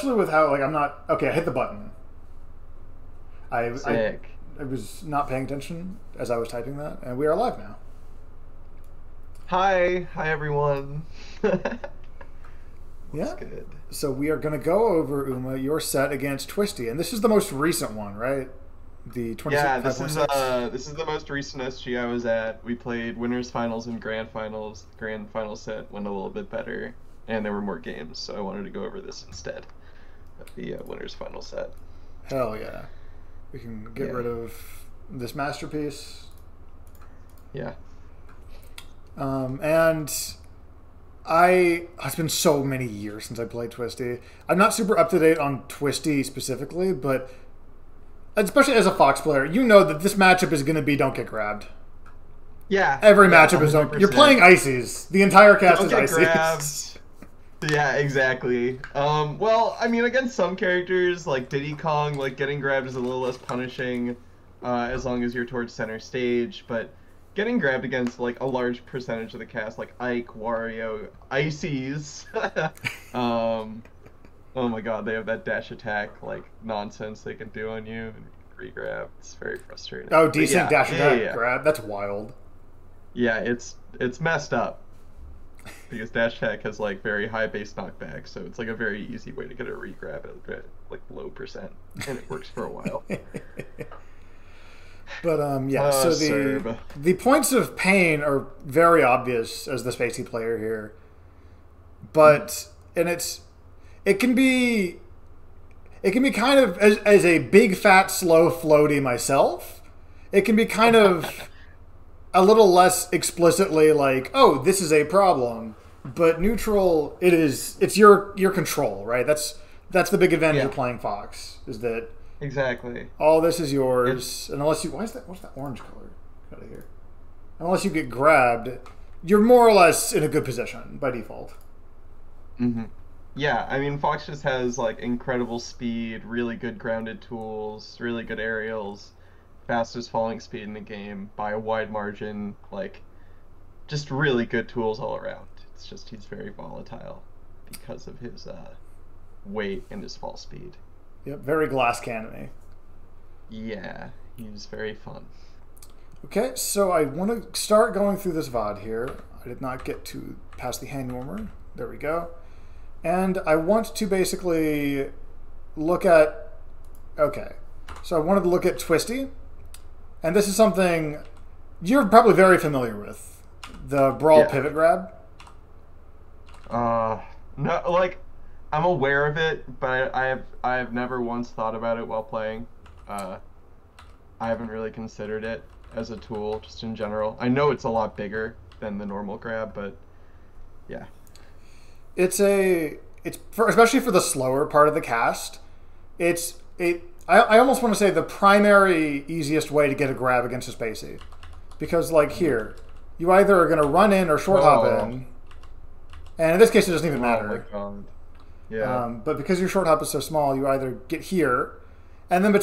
especially with how like I'm not okay. I hit the button. Sick. I was not paying attention as I was typing that, and we are live now. Hi everyone. What's Yeah. good? So we are going to go over your set against Twisty, and this is the most recent one, right? The 26. Yeah, this is the most recent SG I was at. We played winners finals and grand finals. The grand final set went a little bit better, and there were more games, so I wanted to go over this instead of the winners final set. Hell yeah. We can get rid of this masterpiece. Yeah. And it's been so many years since I played Twisty. I'm not super up to date on Twisty specifically, but especially as a Fox player, you know that this matchup is going to be don't get grabbed. Yeah. Every matchup is don't. You're playing Ices. The entire cast is Ices. Grabbed. Yeah, exactly. Well, I mean, against some characters, like Diddy Kong, like getting grabbed is a little less punishing, as long as you're towards center stage, but getting grabbed against like a large percentage of the cast, like Ike, Wario, Ices, oh my god, they have that dash attack like nonsense they can do on you and re-grab. It's very frustrating. Oh, decent dash attack grab. That's wild. Yeah, it's messed up. Because dash attack has like very high base knockback, so it's like a very easy way to get a re-grab at like low %, and it works for a while. But yeah, so the points of pain are very obvious as the spacey player here. But it can be kind of as a big fat slow floaty myself. It can be kind of a little less explicitly like, oh, this is a problem. But neutral, it's your control, right? That's the big advantage of playing Fox, is that exactly all this is yours, and unless you what's that orange color out of here? Unless you get grabbed, you're more or less in a good position by default. Mm-hmm. Yeah, I mean Fox just has like incredible speed, really good grounded tools, really good aerials, fastest falling speed in the game by a wide margin, like just really good tools all around. It's just he's very volatile because of his weight and his fall speed. Yep, very glass cannon-y. Yeah, he's very fun. Okay, so I want to start going through this VOD here. I did not get to past the hand warmer. There we go. And I want to basically look at... Okay, so I wanted to look at Twisty. And this is something you're probably very familiar with. The brawl pivot grab. No, like, I'm aware of it, but I have never once thought about it while playing. I haven't really considered it as a tool, just in general. I know it's a lot bigger than the normal grab, but yeah. Especially for the slower part of the cast. I almost want to say the primary easiest way to get a grab against a spacey, because like here, you either are going to run in or short hop in, and in this case it doesn't even matter. Oh my god. Yeah. But because your short hop is so small, you either get here, and then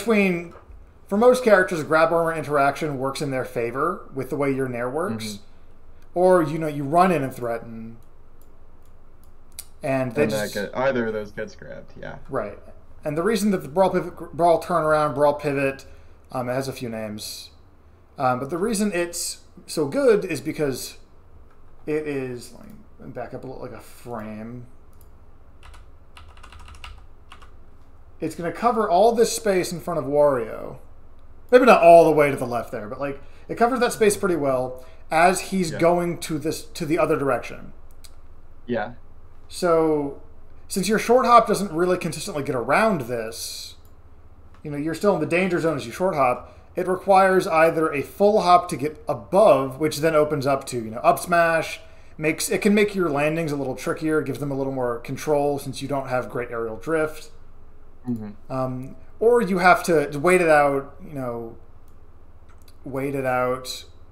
for most characters, grab armor interaction works in their favor with the way your nair works, or you run in and threaten, and either of those gets grabbed. Yeah. Right. And the reason that the brawl turnaround, brawl pivot, it has a few names, but the reason it's so good is because it is, let me back up a little, like a frame. It's going to cover all this space in front of Wario. Maybe not all the way to the left there, but like it covers that space pretty well as he's going to the other direction. Yeah. So since your short hop doesn't really consistently get around this, you're still in the danger zone as you short hop. It requires either a full hop to get above, which then opens up to up smash. It can make your landings a little trickier, gives them a little more control since you don't have great aerial drift. Mm-hmm. Or you have to wait it out,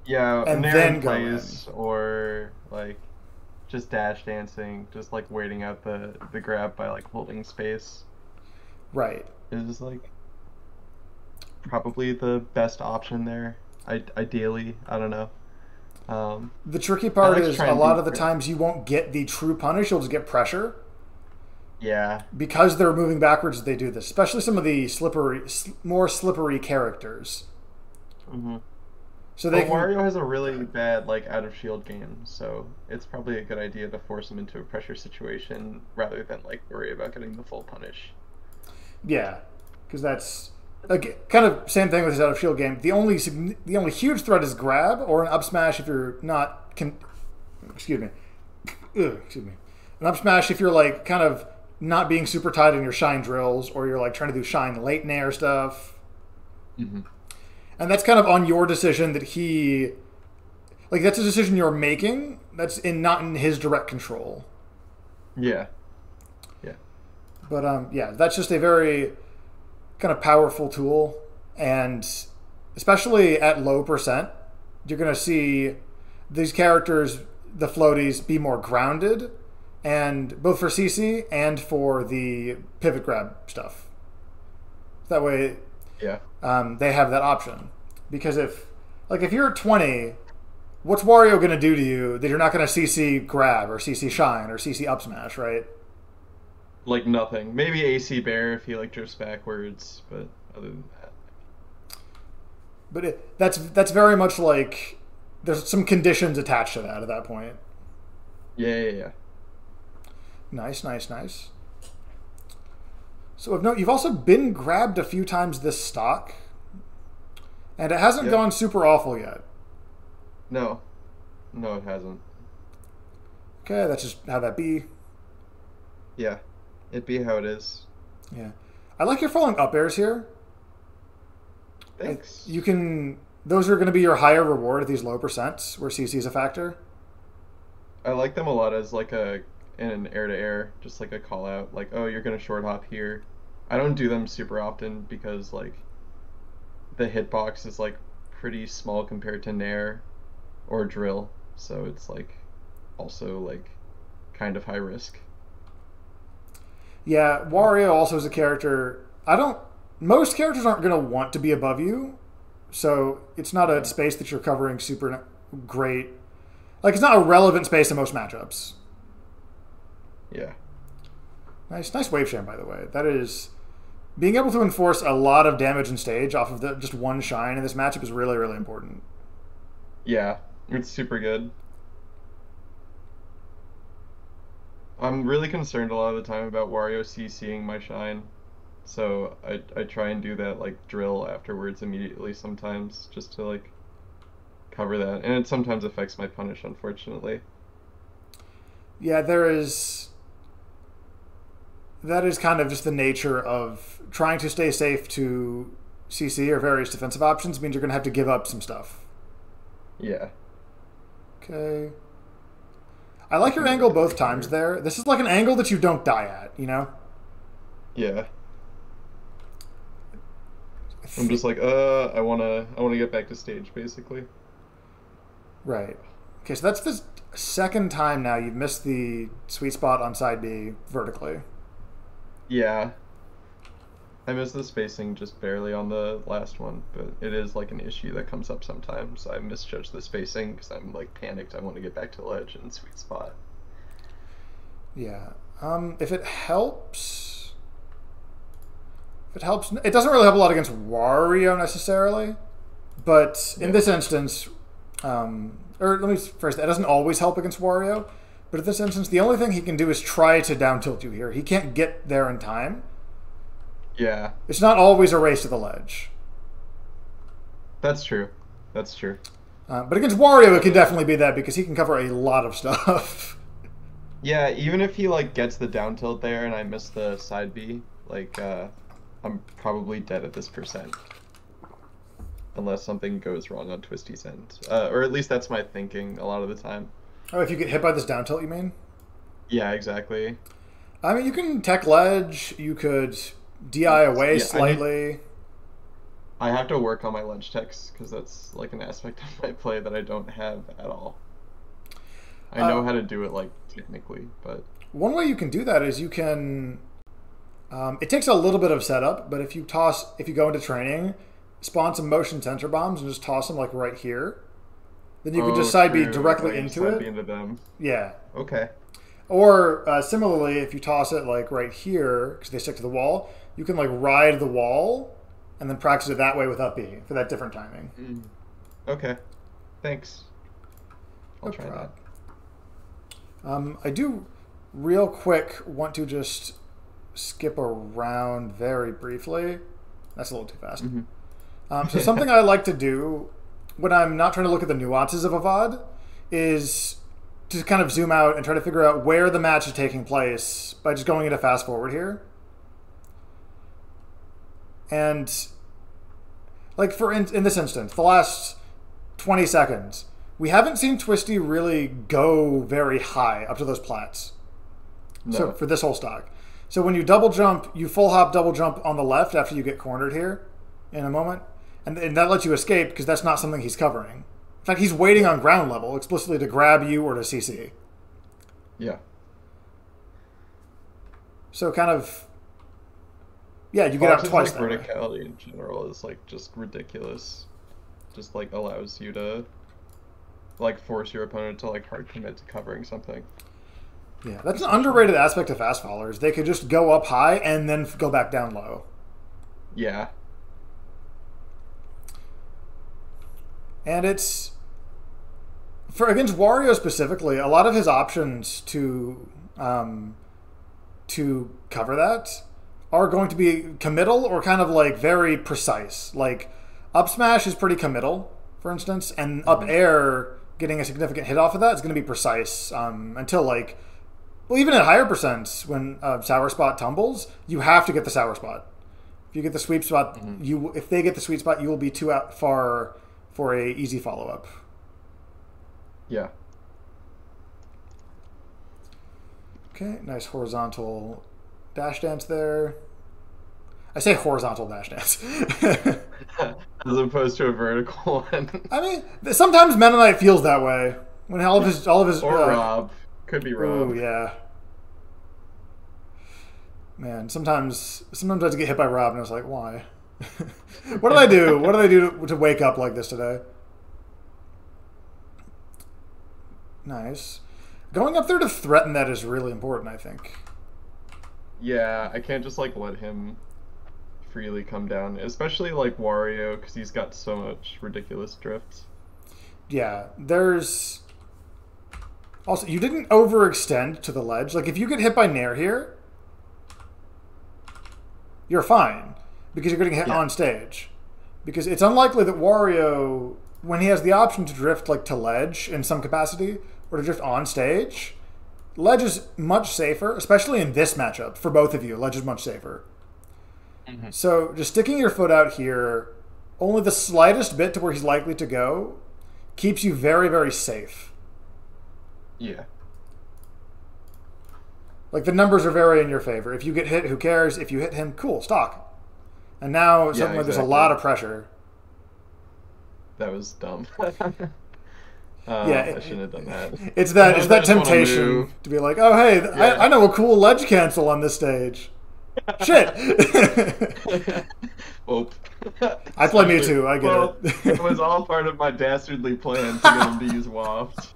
Yeah, and then go in. Or like just dash dancing, just like waiting out the grab by like holding space. Right. Is like probably the best option there. Ideally, I don't know. The tricky part is a lot of the times you won't get the true punish, you'll just get pressure. Yeah. Because they're moving backwards, they do this. Especially some of the more slippery characters. Mm-hmm. So Wario has a really bad like out of shield game, so it's probably a good idea to force him into a pressure situation rather than like worry about getting the full punish. Yeah, because that's like kind of same thing with his out of shield game. The only huge threat is grab or an up smash if you're not. Excuse me. Excuse me. An up smash if you're like kind of not being super tight in your shine drills, or you're like trying to do shine late nair stuff. Mm-hmm. And that's kind of on your decision that he, like that's a decision you're making. That's not in his direct control. Yeah. Yeah. But yeah, that's just a very kind of powerful tool, and especially at low percent, you're going to see these characters, the floaties, be more grounded, and both for CC and for the pivot grab stuff. That way, yeah, they have that option. Because if you're at 20, what's Wario going to do to you that you're not going to CC grab or CC shine or CC up smash, right? Like nothing. Maybe AC bear if he like drifts backwards, but other than that. But that's very much like there's some conditions attached to that at that point. Yeah. Nice. So of note, you've also been grabbed a few times this stock, and it hasn't gone super awful yet. No, it hasn't. Okay, that's just how that be. Yeah, it be how it is. Yeah, I like your falling up airs here. Thanks. You can; those are going to be your higher reward at these low percents where CC is a factor. I like them a lot as like an air to air, just like a call out, like, oh, you're gonna short hop here. I don't do them super often because like the hitbox is like pretty small compared to nair or drill, so it's like also like kind of high risk. Yeah, Wario also is a character. Most characters aren't going to want to be above you, so it's not a space that you're covering super great. Like, it's not a relevant space in most matchups. Yeah. Nice wave sham, by the way. That is... Being able to enforce a lot of damage in stage off of just one shine in this matchup is really, really important. Yeah, it's super good. I'm really concerned a lot of the time about Wario CCing my shine. So I try and do that like drill afterwards immediately sometimes just to like cover that. And it sometimes affects my punish, unfortunately. Yeah, that is kind of just the nature of trying to stay safe to CC or various defensive options means you're going to have to give up some stuff. Yeah. Okay. I like your angle both times there. This is like an angle that you don't die at, you know? Yeah. I'm just like, I wanna get back to stage, basically. Right. Okay, so that's the second time now you've missed the sweet spot on side B vertically. Yeah. I missed the spacing just barely on the last one, but it is like an issue that comes up sometimes. I misjudge the spacing because I'm like panicked. I want to get back to the ledge and sweet spot. Yeah. If it helps, it doesn't really help a lot against Wario necessarily, but in this instance, or let me first, that doesn't always help against Wario, but in this instance, the only thing he can do is try to down tilt you here. He can't get there in time. Yeah. It's not always a race to the ledge. That's true. But against Wario, it can definitely be that because he can cover a lot of stuff. Yeah, even if he like gets the down tilt there and I miss the side B, like I'm probably dead at this percent. Unless something goes wrong on Twisty's end. Or at least that's my thinking a lot of the time. Oh, if you get hit by this down tilt, you mean? Yeah, exactly. I mean, you can tech ledge, you could DI away slightly. I have to work on my ledge techs because that's like an aspect of my play that I don't have at all. I know how to do it like technically, but one way you can do that is you can. It takes a little bit of setup, but if you go into training, spawn some motion center bombs and just toss them like right here, then you can just side B directly into it. Into them. Yeah. Okay. Or similarly, if you toss it like right here, because they stick to the wall, you can like ride the wall and then practice it that way with up B for that different timing. Mm. Okay. Thanks. I'll No try prob. that. I do real quick want to just skip around very briefly. That's a little too fast. So something I like to do when I'm not trying to look at the nuances of a VOD is to kind of zoom out and try to figure out where the match is taking place by just going into fast forward here. And like in this instance, the last 20 seconds, we haven't seen Twisty really go very high up to those plats. No. So for this whole stock. So when you double jump, you full hop double jump on the left after you get cornered here in a moment. And that lets you escape because that's not something he's covering. In fact, he's waiting on ground level explicitly to grab you or to CC. Yeah. So kind of, yeah, you get out twice. Like verticality in general is like just ridiculous. Just like allows you to like force your opponent to like hard commit to covering something. Yeah, that's an underrated aspect of fast followers. They could just go up high and then go back down low. Yeah. And it's for against Wario specifically, a lot of his options to cover that are going to be committal or kind of like very precise. Like up smash is pretty committal, for instance, and up air getting a significant hit off of that is going to be precise until like, well, even at higher percents when sour spot tumbles, you have to get the sour spot. If you get the sweep spot, if they get the sweet spot, you will be too out far for a easy follow up. Yeah. Okay, nice horizontal dash dance there. I say horizontal dash dance. As opposed to a vertical one. I mean, sometimes Mennonite feels that way. When all of his or Rob. Could be Rob. Ooh, yeah. Man, sometimes I just get hit by Rob and I was like, why? What did I do? What did I do to wake up like this today? Nice. Going up there to threaten that is really important, I think. Yeah, I can't just like let him freely come down, especially like Wario, because he's got so much ridiculous drifts. Yeah, there's also, you didn't overextend to the ledge. Like if you get hit by Nair here, you're fine because you're getting hit on stage. Because it's unlikely that Wario, when he has the option to drift like to ledge in some capacity or to drift on stage, ledge is much safer, especially in this matchup for both of you. Ledge is much safer. So just sticking your foot out here, only the slightest bit to where he's likely to go, keeps you very, very safe. Yeah. Like the numbers are very in your favor. If you get hit, who cares? If you hit him, cool, stock. And now suddenly there's a lot of pressure. That was dumb. Yeah, I shouldn't have done that. It's that temptation to be like, oh hey, I know a cool ledge cancel on this stage. Shit. Well, I play Mewtwo. I get it. It was all part of my dastardly plan to get him to use Waft.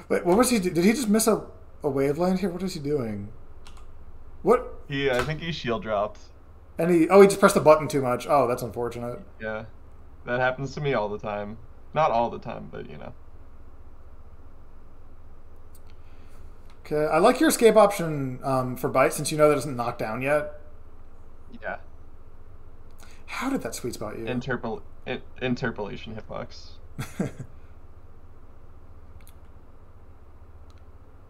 Wait, what was he? Did he just miss a waveland here? What is he doing? What? I think he shield dropped. And he just pressed the button too much. Oh, that's unfortunate. Yeah, that happens to me all the time. Not all the time, but you know. Okay, I like your escape option for bite since you know that it doesn't knock down yet. Yeah. How did that sweet spot you? Interpolation hitbox.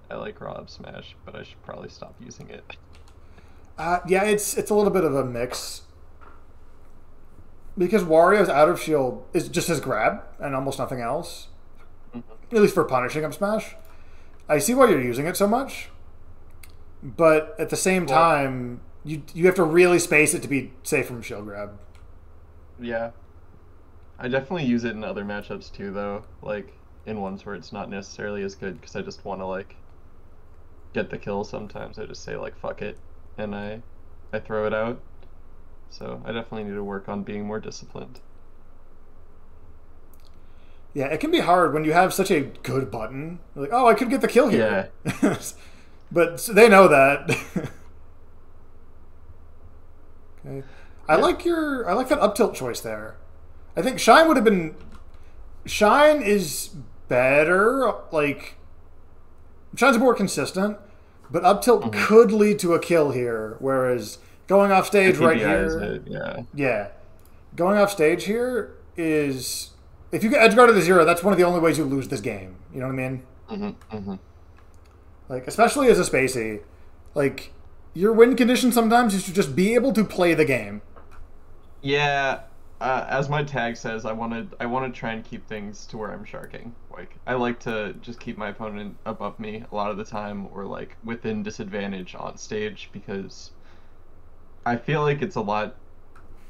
I like Rob Smash, but I should probably stop using it. Yeah, it's a little bit of a mix. Because Wario's out of shield is just his grab and almost nothing else. At least for punishing up smash. I see why you're using it so much. But at the same time, you have to really space it to be safe from shield grab. Yeah. I definitely use it in other matchups too, though. Like, in ones where it's not necessarily as good, because I just want to, like, get the kill sometimes. I just say, like, fuck it, and I throw it out. So I definitely need to work on being more disciplined. Yeah, it can be hard when you have such a good button. Like, oh, I could get the kill here. Yeah. But they know that. Okay. I like that up tilt choice there. I think Shine would have been... Shine is better. Like, Shine's more consistent, but up tilt could lead to a kill here, whereas going off stage right here... Yeah. Going off stage here is... If you get edge guard to the 0, that's one of the only ways you lose this game. You know what I mean? Like, especially as a spacey, like, your win condition sometimes is to just be able to play the game. Yeah, as my tag says, I want to try and keep things to where I'm sharking. Like, I like to just keep my opponent above me a lot of the time, or like within disadvantage on stage, because I feel like it's a lot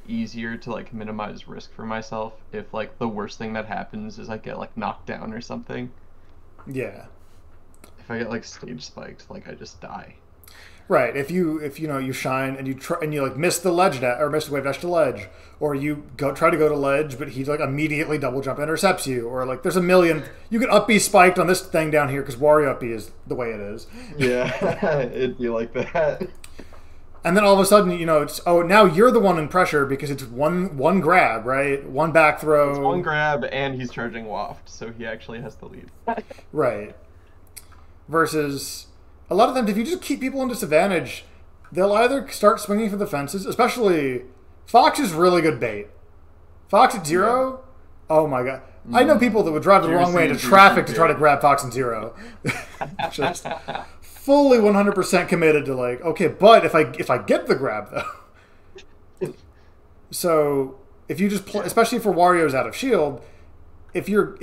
easier to like minimize risk for myself if like the worst thing that happens is I get like knocked down or something. Yeah. If I get like stage spiked, like I just die. Right. If you know you shine and you like miss the ledge dash or miss the wave dash to ledge, or you try to go to ledge but he like immediately double jump intercepts you, or like there's a million you could up B spiked on this thing down here because Wario up B is the way it is. Yeah, it'd be like that. And then all of a sudden, you know, it's now you're the one in pressure because it's one grab, right? One back throw. It's one grab and he's charging waft, so he actually has the lead. Right. Versus a lot of times, if you just keep people in disadvantage, they'll either start swinging for the fences, especially Fox is really good bait. Fox at 0, oh my god. I know people that would drive the wrong way into traffic to try to grab Fox and 0. Just fully 100% committed to like, okay, but if I get the grab though. So if you just play, especially for Wario's out of shield, if your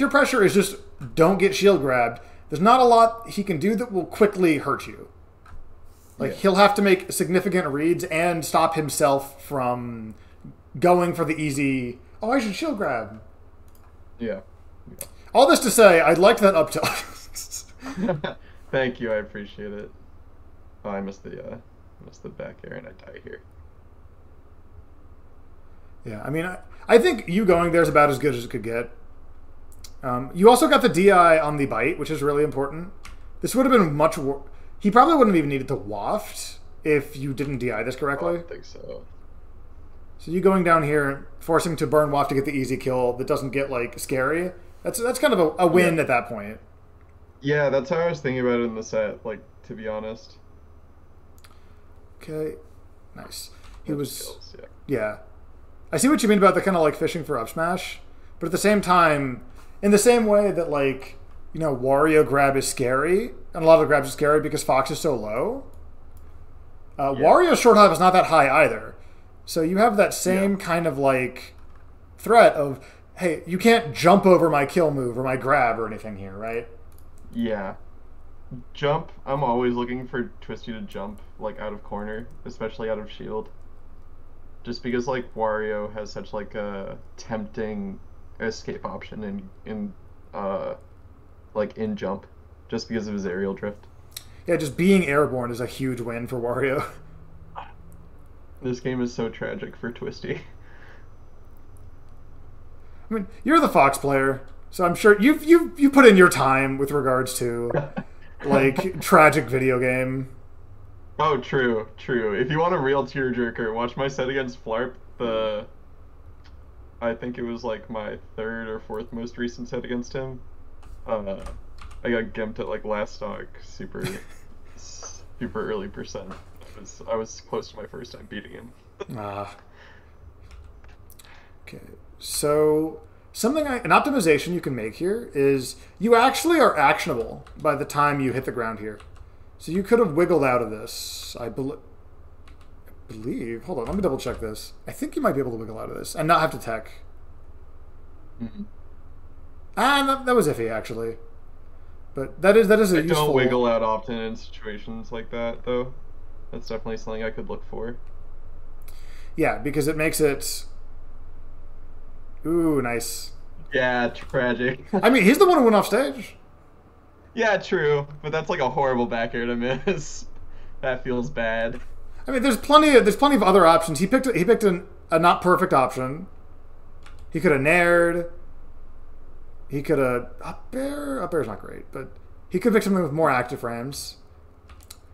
pressure is just don't get shield grabbed, there's not a lot he can do that will quickly hurt you. Like he'll have to make significant reads and stop himself from going for the easy. Oh, I should shield grab. Yeah. All this to say, I liked that up tilt. Thank you, I appreciate it. Oh, I missed the back air and I die here. Yeah, I mean, I think you going there is about as good as it could get. You also got the DI on the bite, which is really important. This would have been much worse. He probably wouldn't have even needed to waft if you didn't DI this correctly. I don't think so. So you going down here, forcing to burn waft to get the easy kill that doesn't get like scary. That's kind of a win at that point. Yeah, that's how I was thinking about it in the set, like, to be honest. Okay. Nice. He was... Kills, yeah. I see what you mean about the kind of, like, fishing for up smash. But at the same time, in the same way that, like, you know, Wario grab is scary, and a lot of the grabs are scary because Fox is so low, Wario's short hop is not that high either. So you have that same kind of, like, threat of, hey, you can't jump over my kill move or my grab or anything here, right? Yeah. Jump, I'm always looking for Twisty to jump, like, out of corner, especially out of shield. Just because, like, Wario has such, like, a tempting escape option in jump, just because of his aerial drift. Yeah, just being airborne is a huge win for Wario. This game is so tragic for Twisty. I mean, you're the Fox player, so I'm sure you put in your time with regards to like tragic video game. Oh, true. If you want a real tearjerker, watch my set against Flarp. I think it was like my third or fourth most recent set against him. I got gimped at like last stock, super early percent. I was close to my first time beating him. Okay, so an optimization you can make here is you actually are actionable by the time you hit the ground here. So you could have wiggled out of this. I believe. Hold on, let me double check this. I think you might be able to wiggle out of this and not have to tech. Mm-hmm. That was iffy actually. But that is a useful. Don't wiggle out often in situations like that, though. That's definitely something I could look for. Yeah, because it makes it. Ooh, nice. Yeah, tragic. I mean, he's the one who went off stage. Yeah, true, but that's like a horrible back air to miss. That feels bad. I mean, there's plenty of other options. He picked a not perfect option. He could have nared. He could have up air. Up air's not great, but he could pick something with more active frames.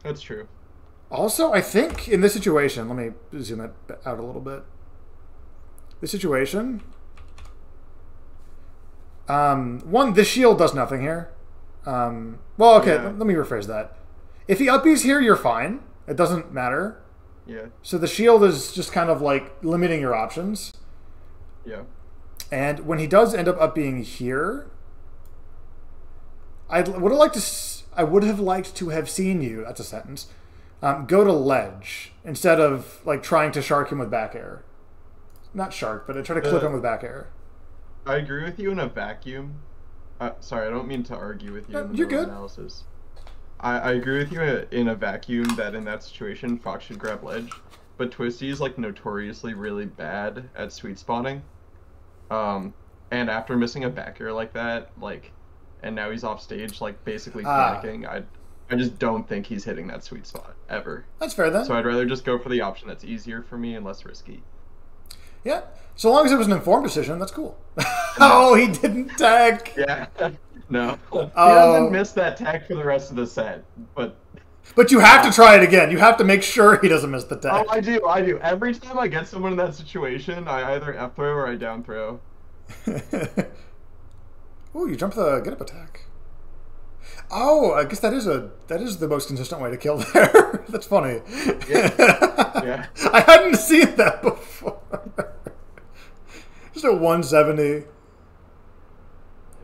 That's true. Also, I think in this situation, let me zoom it out a little bit. This situation, one, this shield does nothing here. Well, okay, let me rephrase that. If he up-Bs here, you're fine. It doesn't matter. Yeah. So the shield is just kind of like limiting your options. Yeah. And when he does end up up-Bing here, I would have liked to have seen you. That's a sentence. Go to ledge instead of like trying to shark him with back air. Not shark, but I try to clip him with back air. I agree with you in a vacuum. Sorry, I don't mean to argue with you. You're good. Analysis. I agree with you in a vacuum that in that situation Fox should grab ledge, but Twisty is like notoriously really bad at sweet spotting. And after missing a back air like that, like, and now he's off stage, like basically panicking. I just don't think he's hitting that sweet spot ever. That's fair then. So I'd rather just go for the option that's easier for me and less risky. Yeah, so long as it was an informed decision, that's cool. Oh, he didn't tag. Yeah, no. He doesn't miss that tag for the rest of the set, but you have to try it again. You have to make sure he doesn't miss the tag. Oh, I do. Every time I get someone in that situation, I either F throw or I down throw. Ooh, you jump the get up attack. Oh, I guess that is the most consistent way to kill there. That's funny. Yeah. I hadn't seen that before. Just a 170. I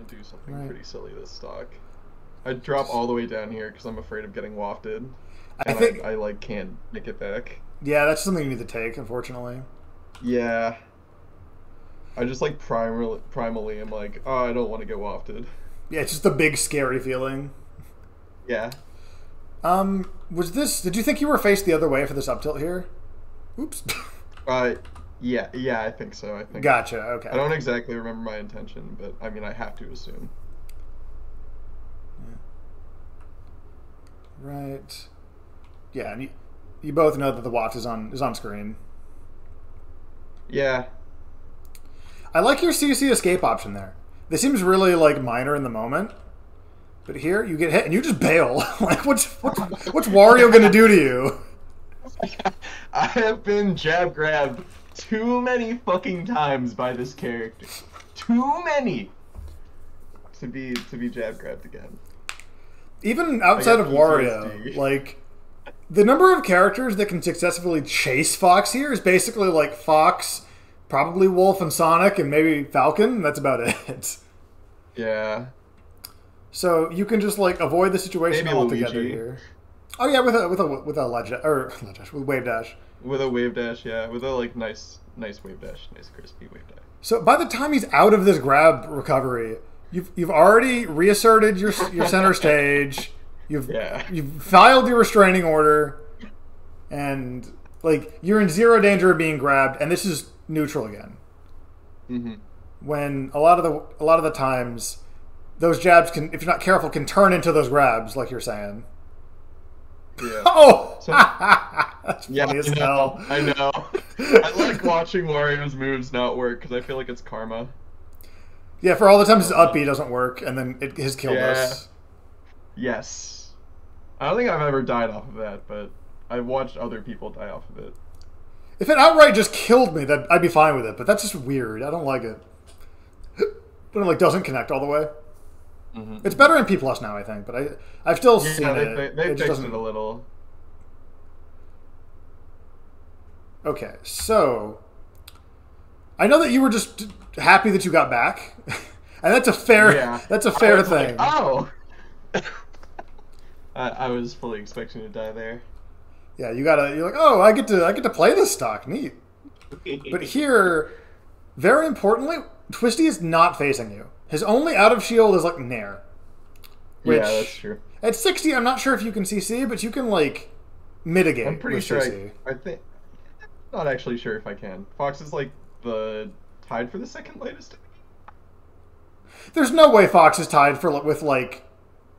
do something pretty silly this stock. I drop all the way down here because I'm afraid of getting wafted. I think I like can't make it back. Yeah, that's something you need to take, unfortunately. Yeah. I just like primally I'm like, oh, I don't want to get wafted. Yeah, it's just a big scary feeling. Yeah. Did you think you were faced the other way for this up tilt here? Oops. Yeah, I think so. I think. Gotcha. Okay. I don't exactly remember my intention, but I mean, I have to assume. Yeah. Right. Yeah, and you both know that the waft is on screen. Yeah. I like your CC escape option there. This seems really like minor in the moment, but here you get hit and you just bail. Like what's Wario gonna do to you? I have been jab grabbed too many fucking times by this character. Too many to be jab grabbed again. Even outside of Wario, like the number of characters that can successfully chase Fox here is basically like Fox, probably Wolf and Sonic, and maybe Falcon. That's about it. Yeah. So you can just like avoid the situation maybe altogether Luigi. here. Oh yeah, with a ledge or with wave dash. With a wave dash, yeah, with a like nice wave dash, nice crispy wave dash. So by the time he's out of this grab recovery, you've already reasserted your center stage. You've filed your restraining order, and like you're in zero danger of being grabbed, and this is neutral again. Mm-hmm. When a lot of the times those jabs can, if you're not careful, can turn into those grabs, like you're saying. Yeah. Oh, so, that's funny as hell. I know. I like watching Wario's moves not work because I feel like it's karma. Yeah, for all the times his up B doesn't work, and then his killed us. Yes. I don't think I've ever died off of that, but I've watched other people die off of it. If it outright just killed me, that I'd be fine with it. But that's just weird. I don't like it. But it like doesn't connect all the way. Mm-hmm. It's better in P+ now, I think. But I've still seen it. They fixed it a little. Okay, so I know that you were just happy that you got back, and that's a fair thing. Like, oh. I was fully expecting to die there. Yeah, you're like, oh, I get to play this stock, neat. But here, very importantly, Twisty is not facing you. His only out of shield is like Nair. Which, yeah, that's true. At 60, I'm not sure if you can CC, but you can like mitigate. I'm pretty with sure. CC. I think. Not actually sure if I can. Fox is like tied for the second latest. There's no way Fox is tied with like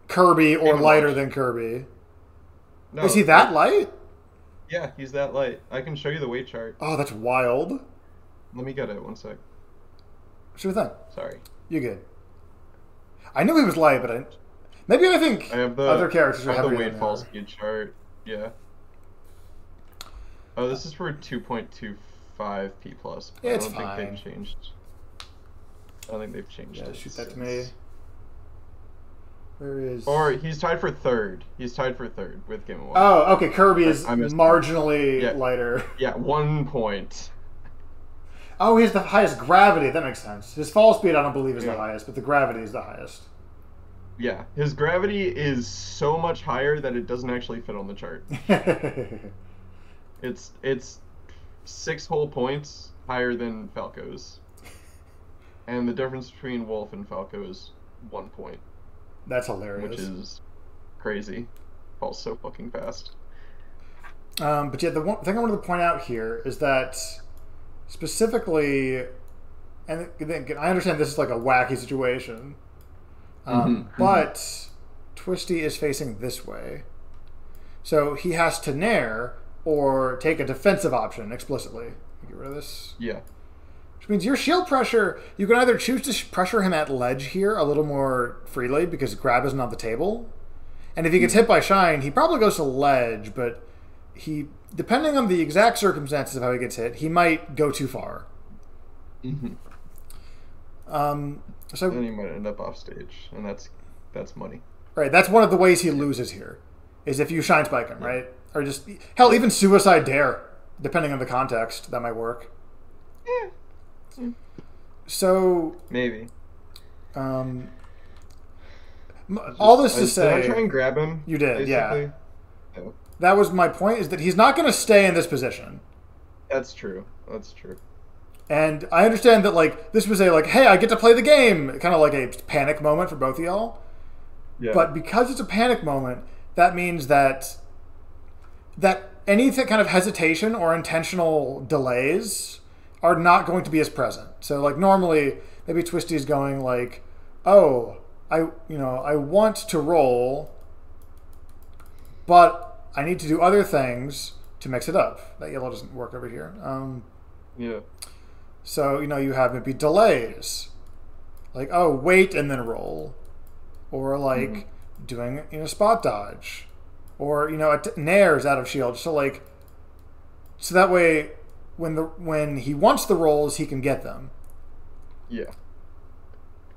Kirby or lighter than Kirby. No, is he that light? Yeah, he's that light. I can show you the weight chart. Oh, that's wild. Let me get it. 1 sec. Sure thing. Sorry. You're good. I knew he was light, but maybe I think I have other characters are the heavier weight than fall they are. speed chart. Yeah. Oh, this is for 2.25 P plus. Yeah, it's I don't fine. think they've changed. I don't think they've changed. Yeah, it shoot that since. to me. Where is? Or he's tied for third. He's tied for third with Game Watch. Oh, okay. Kirby is I missed marginally lighter. Yeah, 1 point. Oh, he has the highest gravity. That makes sense. His fall speed, I don't believe, is the Yeah. highest, but the gravity is the highest. Yeah, his gravity is so much higher that it doesn't actually fit on the chart. It's 6 whole points higher than Falco's. And the difference between Wolf and Falco is 1 point. That's hilarious. Which is crazy. Falls so fucking fast. But yeah, the one thing I wanted to point out here is that specifically, and I understand this is like a wacky situation, but Twisty is facing this way. So he has to nair or take a defensive option explicitly. Get rid of this. Yeah. Which means your shield pressure, you can either choose to pressure him at ledge here a little more freely because grab isn't on the table. And if he gets hit by Shine, he probably goes to ledge, but he, depending on the exact circumstances of how he gets hit, he might go too far. So then he might end up off stage, and that's money. Right, that's one of the ways he loses here, is if you Shine Spike him, right? Or just, hell, even Suicide Dare, depending on the context, that might work. Yeah. So maybe. All this to say, did I try and grab him? You did, basically? yeah. Oh. That was my point, is that he's not going to stay in this position. That's true. That's true. And I understand that, like, this was a, like, hey, I get to play the game, kind of like a panic moment for both of y'all. Yeah. But because it's a panic moment, that means that any kind of hesitation or intentional delays are not going to be as present. So, like, normally, maybe Twisty's going, like, oh, I want to roll, but I need to do other things to mix it up. That yellow doesn't work over here. Yeah. So, you have maybe delays. Like, oh, wait and then roll. Or, like, doing, spot dodge. Or, nairs out of shield. So, like, so that way, when he wants the rolls, he can get them. Yeah.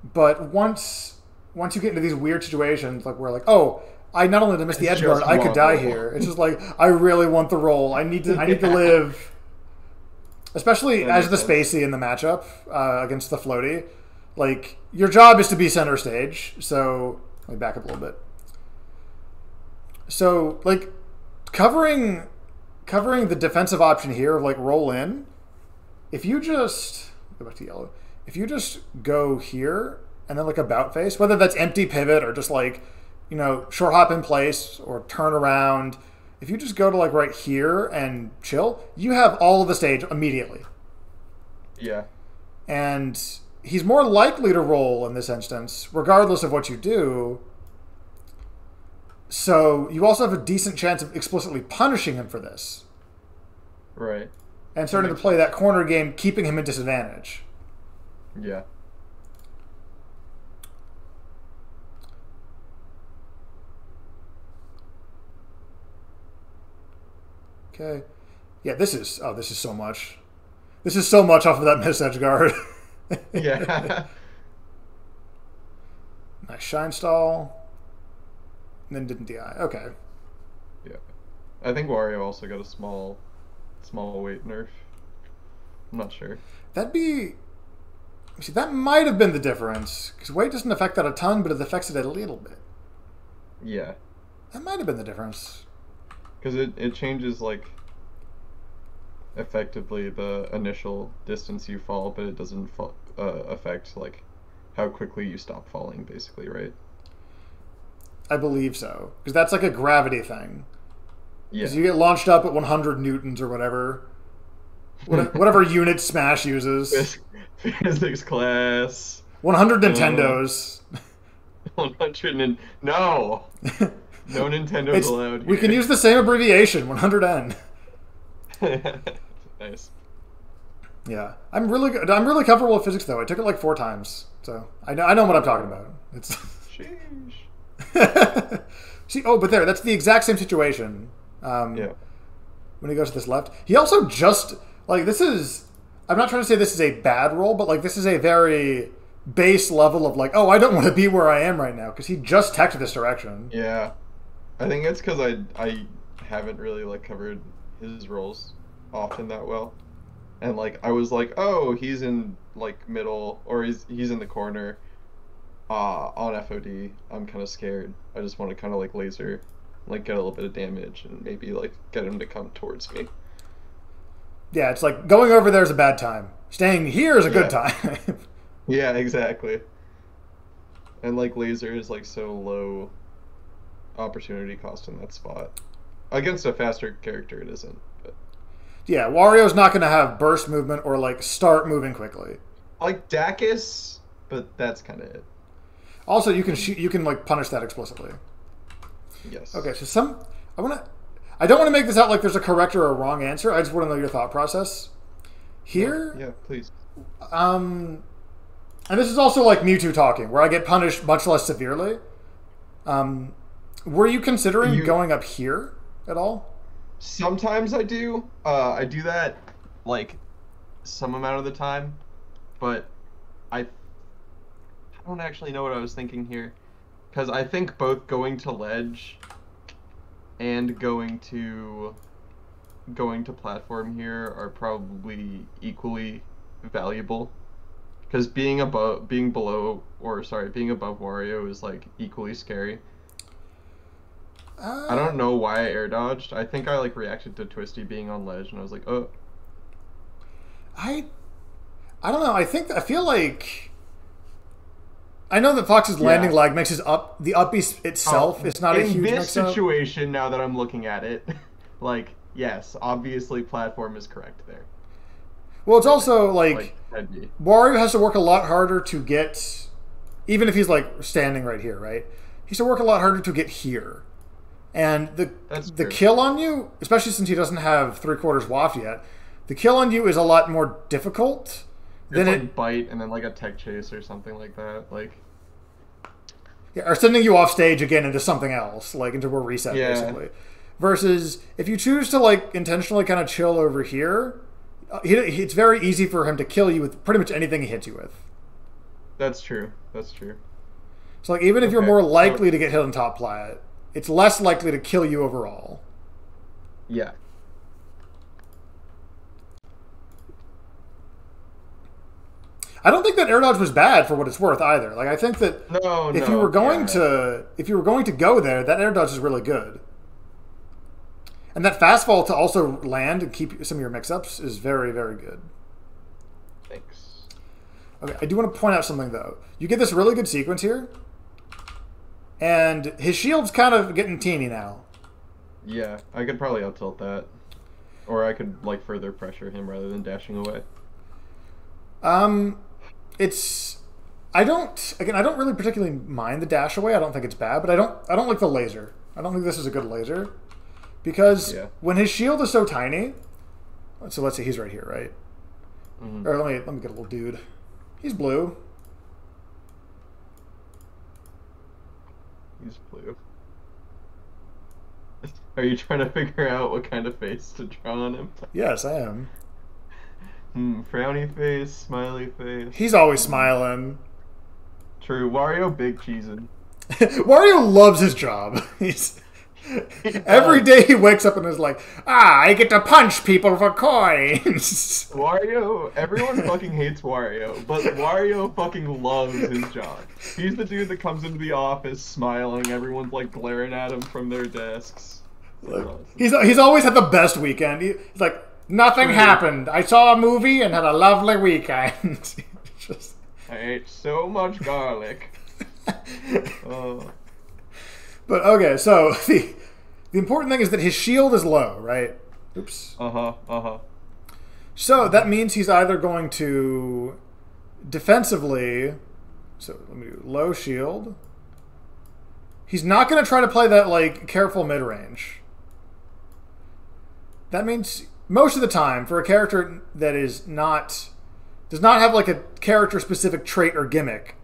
But once you get into these weird situations, like, where, like, oh, I not only did miss the edge guard, I could die here. It's just like, I really want the roll. I need to live. Especially as the spacey in the matchup against the floaty. Like, your job is to be center stage. So, let me back up a little bit. So, like, covering the defensive option here of, like, roll in, if you just, go back to yellow, if you just go here and then, like, about face, whether that's empty pivot or just, like, short hop in place or turn around, if you just go to, like, right here and chill, you have all of the stage immediately. Yeah. And he's more likely to roll in this instance, regardless of what you do. So you also have a decent chance of explicitly punishing him for this. Right. And starting to play that corner game, keeping him at disadvantage. Yeah. Okay. Yeah, this is so much. This is so much off of that miss edge guard. Yeah. Nice shine stall. And then didn't DI. Okay. Yeah. I think Wario also got a small weight nerf. I'm not sure. That might have been the difference. Because weight doesn't affect that a ton, but it affects it a little bit. Yeah. That might have been the difference. Because it changes, like, effectively the initial distance you fall, but it doesn't affect, like, how quickly you stop falling, basically, right? I believe so. Because that's like a gravity thing. Yeah. Because you get launched up at 100 newtons or whatever. Whatever unit Smash uses. Physics class. 100 Nintendos. 100 and... No! No Nintendo's allowed here. We can use the same abbreviation, 100N. Nice. Yeah, I'm really good. I'm really comfortable with physics though. I took it like 4 times, so I know what I'm talking about. It's Sheesh. see. Oh, but there, that's the exact same situation. Yeah. When he goes to this left, he also just like this is. I'm not trying to say this is a bad roll, but like this is a very base level of like, oh, I don't want to be where I am right now because he just teched this direction. Yeah. I think it's because I haven't really like covered his rolls often that well. And like I was like, oh, he's in like middle or he's in the corner on FOD. I'm kind of scared. I just want to kind of like laser, like get a little bit of damage and maybe like get him to come towards me. Yeah, it's like going over there is a bad time. Staying here is a good time. Yeah, exactly. And like laser is like so low opportunity cost in that spot. Against a faster character it isn't. But yeah, Wario's not going to have burst movement or like start moving quickly. like Dacus, but that's kind of it. Also, you can like punish that explicitly. Yes. Okay, so I don't want to make this out like there's a correct or a wrong answer. I just want to know your thought process. Here, yeah, please. And this is also like Mewtwo talking, where I get punished much less severely. Were you considering going up here at all? Sometimes I do. I do that like some amount of the time, but I don't actually know what I was thinking here, because I think both going to ledge and going to platform here are probably equally valuable. Because being above Wario is like equally scary. I don't know why I air dodged. I think I like reacted to Twisty being on ledge, and I was like, oh. I don't know. I feel like I know that Fox's landing lag makes the up itself. It's not a huge mix-up. In this situation, now that I'm looking at it, like yes, obviously platform is correct there. Well, it's also like Wario has to work a lot harder to get, even if he's like standing right here, right? He has to work a lot harder to get here. And the kill on you, especially since he doesn't have 3/4 waft yet, the kill on you is a lot more difficult than like bite and then like a tech chase or something like that, like. Yeah, or sending you off stage again into something else, like into a reset, basically. Versus if you choose to like intentionally kind of chill over here, it's very easy for him to kill you with pretty much anything he hits you with. That's true. That's true. So like even if you're more likely to get hit on top plat, it's less likely to kill you overall. Yeah. I don't think that air dodge was bad for what it's worth either. Like I think that if you were going to go there, that air dodge is really good. And that fastfall to also land and keep some of your mix-ups is very, very good. Thanks. Okay, I do want to point out something though. You get this really good sequence here, and his shield's kind of getting teeny now. Yeah, I could probably out-tilt that. Or I could like further pressure him rather than dashing away. I don't really particularly mind the dash away. I don't think it's bad, but I don't like the laser. I don't think this is a good laser. Because when his shield is so tiny, so let's see, he's right here, right? Mm-hmm. Or let me get a little dude. He's blue. He's blue. Are you trying to figure out what kind of face to draw on him? Yes, I am. Frowny face, smiley face. He's always smiling. True. Wario big cheesin'. Wario loves his job. Every day he wakes up and is like, I get to punch people for coins. Wario, everyone fucking hates Wario, but Wario fucking loves his job. He's the dude that comes into the office smiling, everyone's like glaring at him from their desks. Like, he's always had the best weekend. He's like, nothing happened. I saw a movie and had a lovely weekend. I ate so much garlic. But okay, so the important thing is that his shield is low, right? Oops. So that means he's either going to defensively, so let me do low shield. He's not going to try to play that like careful mid range. That means most of the time, for a character that does not have like a character specific trait or gimmick,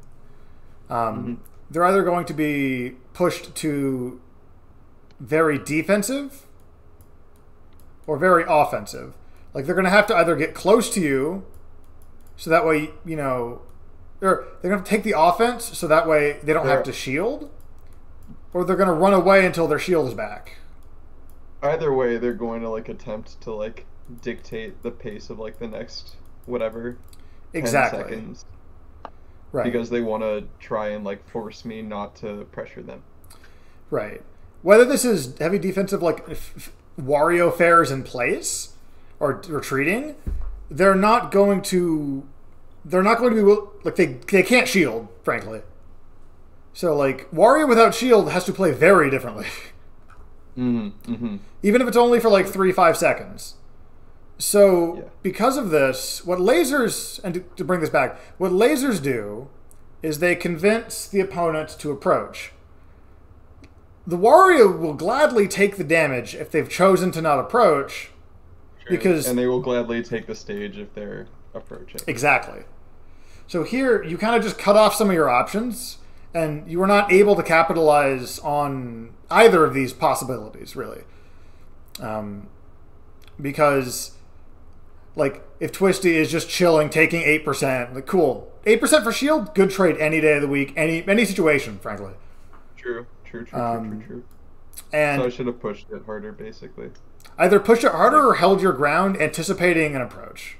they're either going to be pushed to very defensive or very offensive. Like they're going to have to either get close to you, so that way or they're going to take the offense, so that way they don't have to shield, or they're going to run away until their shield is back. Either way, they're going to like attempt to like dictate the pace of like the next whatever 10 seconds. Right. Because they want to try and like force me not to pressure them. Right. Whether this is heavy defensive like Wario fares in place or retreating, they're not going to be like they can't shield, frankly. So like Wario without shield has to play very differently. Even if it's only for like 3-5 seconds. So because of this, what lasers, and to bring this back, what lasers do is they convince the opponent to approach. The Wario will gladly take the damage if they've chosen to not approach. Because and they will gladly take the stage if they're approaching. Exactly. So here, you kind of just cut off some of your options, and you are not able to capitalize on either of these possibilities, really. Because, like, if Twisty is just chilling, taking 8%, like, cool. 8% for shield, good trade any day of the week, any situation, frankly. True. And so I should have pushed it harder, basically. Either pushed it harder or held your ground, anticipating an approach.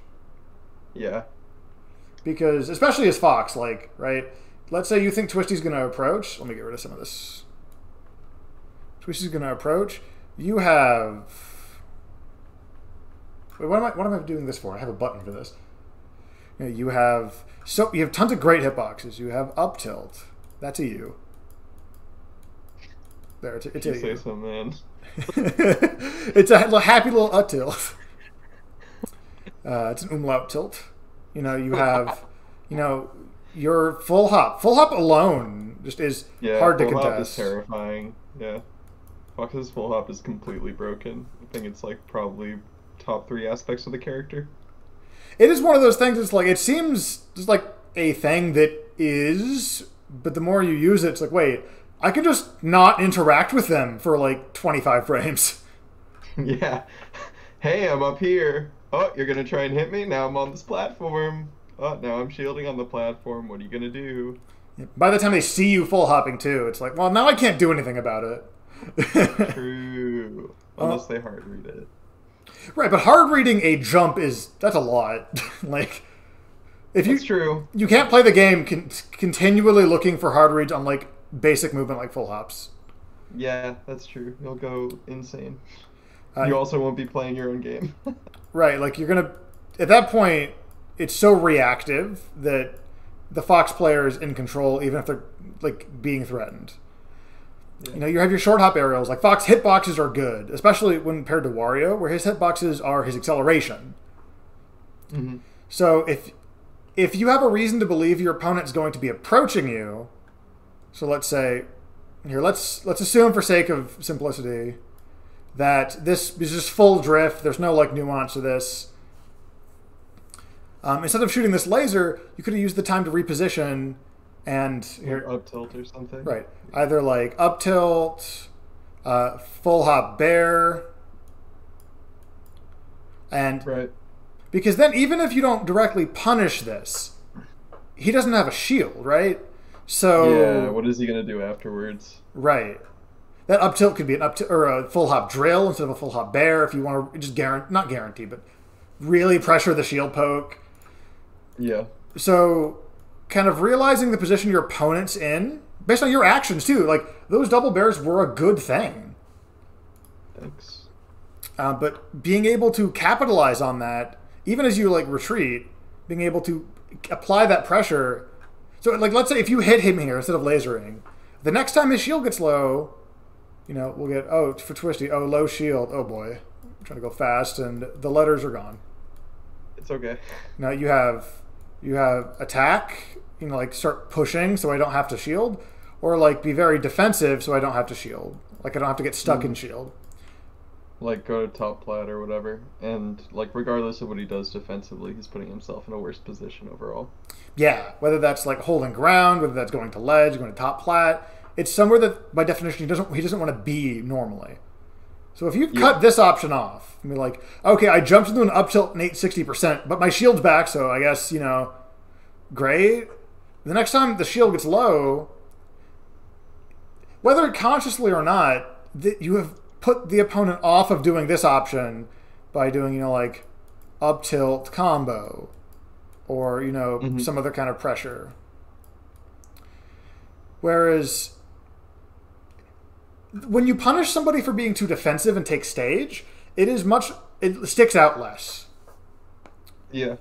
Yeah. Because, especially as Fox, like, right? Let's say you think Twisty's going to approach. Let me get rid of some of this. Twisty's going to approach. You have... Wait, what am I doing this for? I have a button for this. You have tons of great hitboxes. You have up tilt. That's a U. There, it's a you say so, man. It's a happy little up tilt. It's an umlaut tilt. You have, your full hop. Full hop alone just is hard to contest. Full hop is terrifying. Yeah. Fox's full hop is completely broken. I think it's like probably top 3 aspects of the character. It is one of those things. It's like it seems just like a thing that is, but the more you use it, it's like, wait, I can just not interact with them for like 25 frames. Yeah. Hey, I'm up here. Oh, you're gonna try and hit me? Now I'm on this platform. Oh, now I'm shielding on the platform. What are you gonna do? By the time they see you full hopping too, it's like, well, now I can't do anything about it. True. Unless they hard read it. Right, but hard reading a jump that's a lot. Like, That's true. You can't play the game continually looking for hard reads on like basic movement like full hops. Yeah, that's true. You'll go insane. You also won't be playing your own game. Right, like you're gonna at that point it's so reactive that the Fox player is in control even if they're like being threatened. Yeah. You have your short hop aerials. Like Fox hitboxes are good, especially when compared to Wario, where his hitboxes are his acceleration. So if you have a reason to believe your opponent's going to be approaching you, so let's say let's assume for sake of simplicity that this is just full drift. There's no like nuance to this. Instead of shooting this laser, you could have used the time to reposition and here up tilt or something. Right, either like up tilt, full hop bear, and because then even if you don't directly punish this, he doesn't have a shield, right? So yeah, what is he gonna do afterwards? Right. That up tilt could be an up tilt or a full hop drill instead of a full hop bear if you want to just not guarantee, but really pressure the shield poke. Yeah. So kind of realizing the position your opponent's in based on your actions too. Like those double bears were a good thing. Thanks. But being able to capitalize on that, even as you like retreat, being able to apply that pressure. So like let's say if you hit him here instead of lasering, the next time his shield gets low, we'll get, for Twisty, low shield. Oh boy. I'm trying to go fast and the letters are gone. It's okay. Now you have attack, like start pushing so I don't have to shield, or like be very defensive so I don't have to shield. Like I don't have to get stuck in shield. like go to top plat or whatever, and like regardless of what he does defensively, he's putting himself in a worse position overall. Yeah, whether that's like holding ground, whether that's going to ledge, going to top plat, it's somewhere that by definition he doesn't want to be normally. So if you cut this option off, I mean, like, okay, I jumped into an up tilt and ate 60%, but my shield's back, so I guess, you know, great. The next time the shield gets low, whether consciously or not, you have put the opponent off of doing this option by doing, you know, like up tilt combo or, you know, some other kind of pressure. Whereas when you punish somebody for being too defensive and take stage, it sticks out less. Yeah.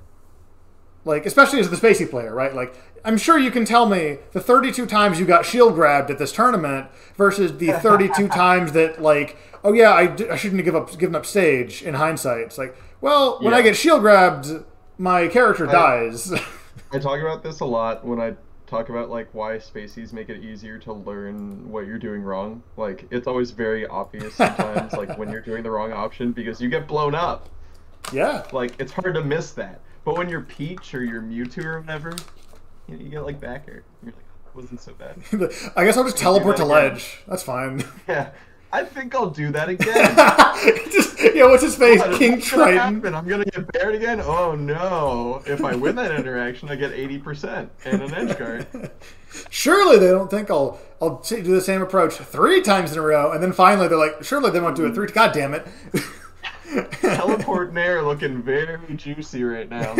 Like, especially as the spacey player, right? Like, I'm sure you can tell me the 32 times you got shield grabbed at this tournament versus the 32 times that, like, oh yeah, I shouldn't have given up stage in hindsight. It's like, well, when I get shield grabbed, my character dies. I talk about this a lot when I talk about like why spaceys make it easier to learn what you're doing wrong. Like, it's always very obvious sometimes, like when you're doing the wrong option because you get blown up. Yeah. Like, it's hard to miss that. But when you're Peach or you're Mewtwo or whatever, you get like back air. You're like, it wasn't so bad. I guess I'll just teleport to ledge. That's fine. Yeah. I think I'll do that again. What's his face? King Triton. I'm gonna get baired again? Oh no. If I win that interaction, I get 80% and an edge guard. Surely they don't think I'll do the same approach 3 times in a row, and then finally they're like, surely they won't do it 3 times. God damn it. Teleport and air looking very juicy right now.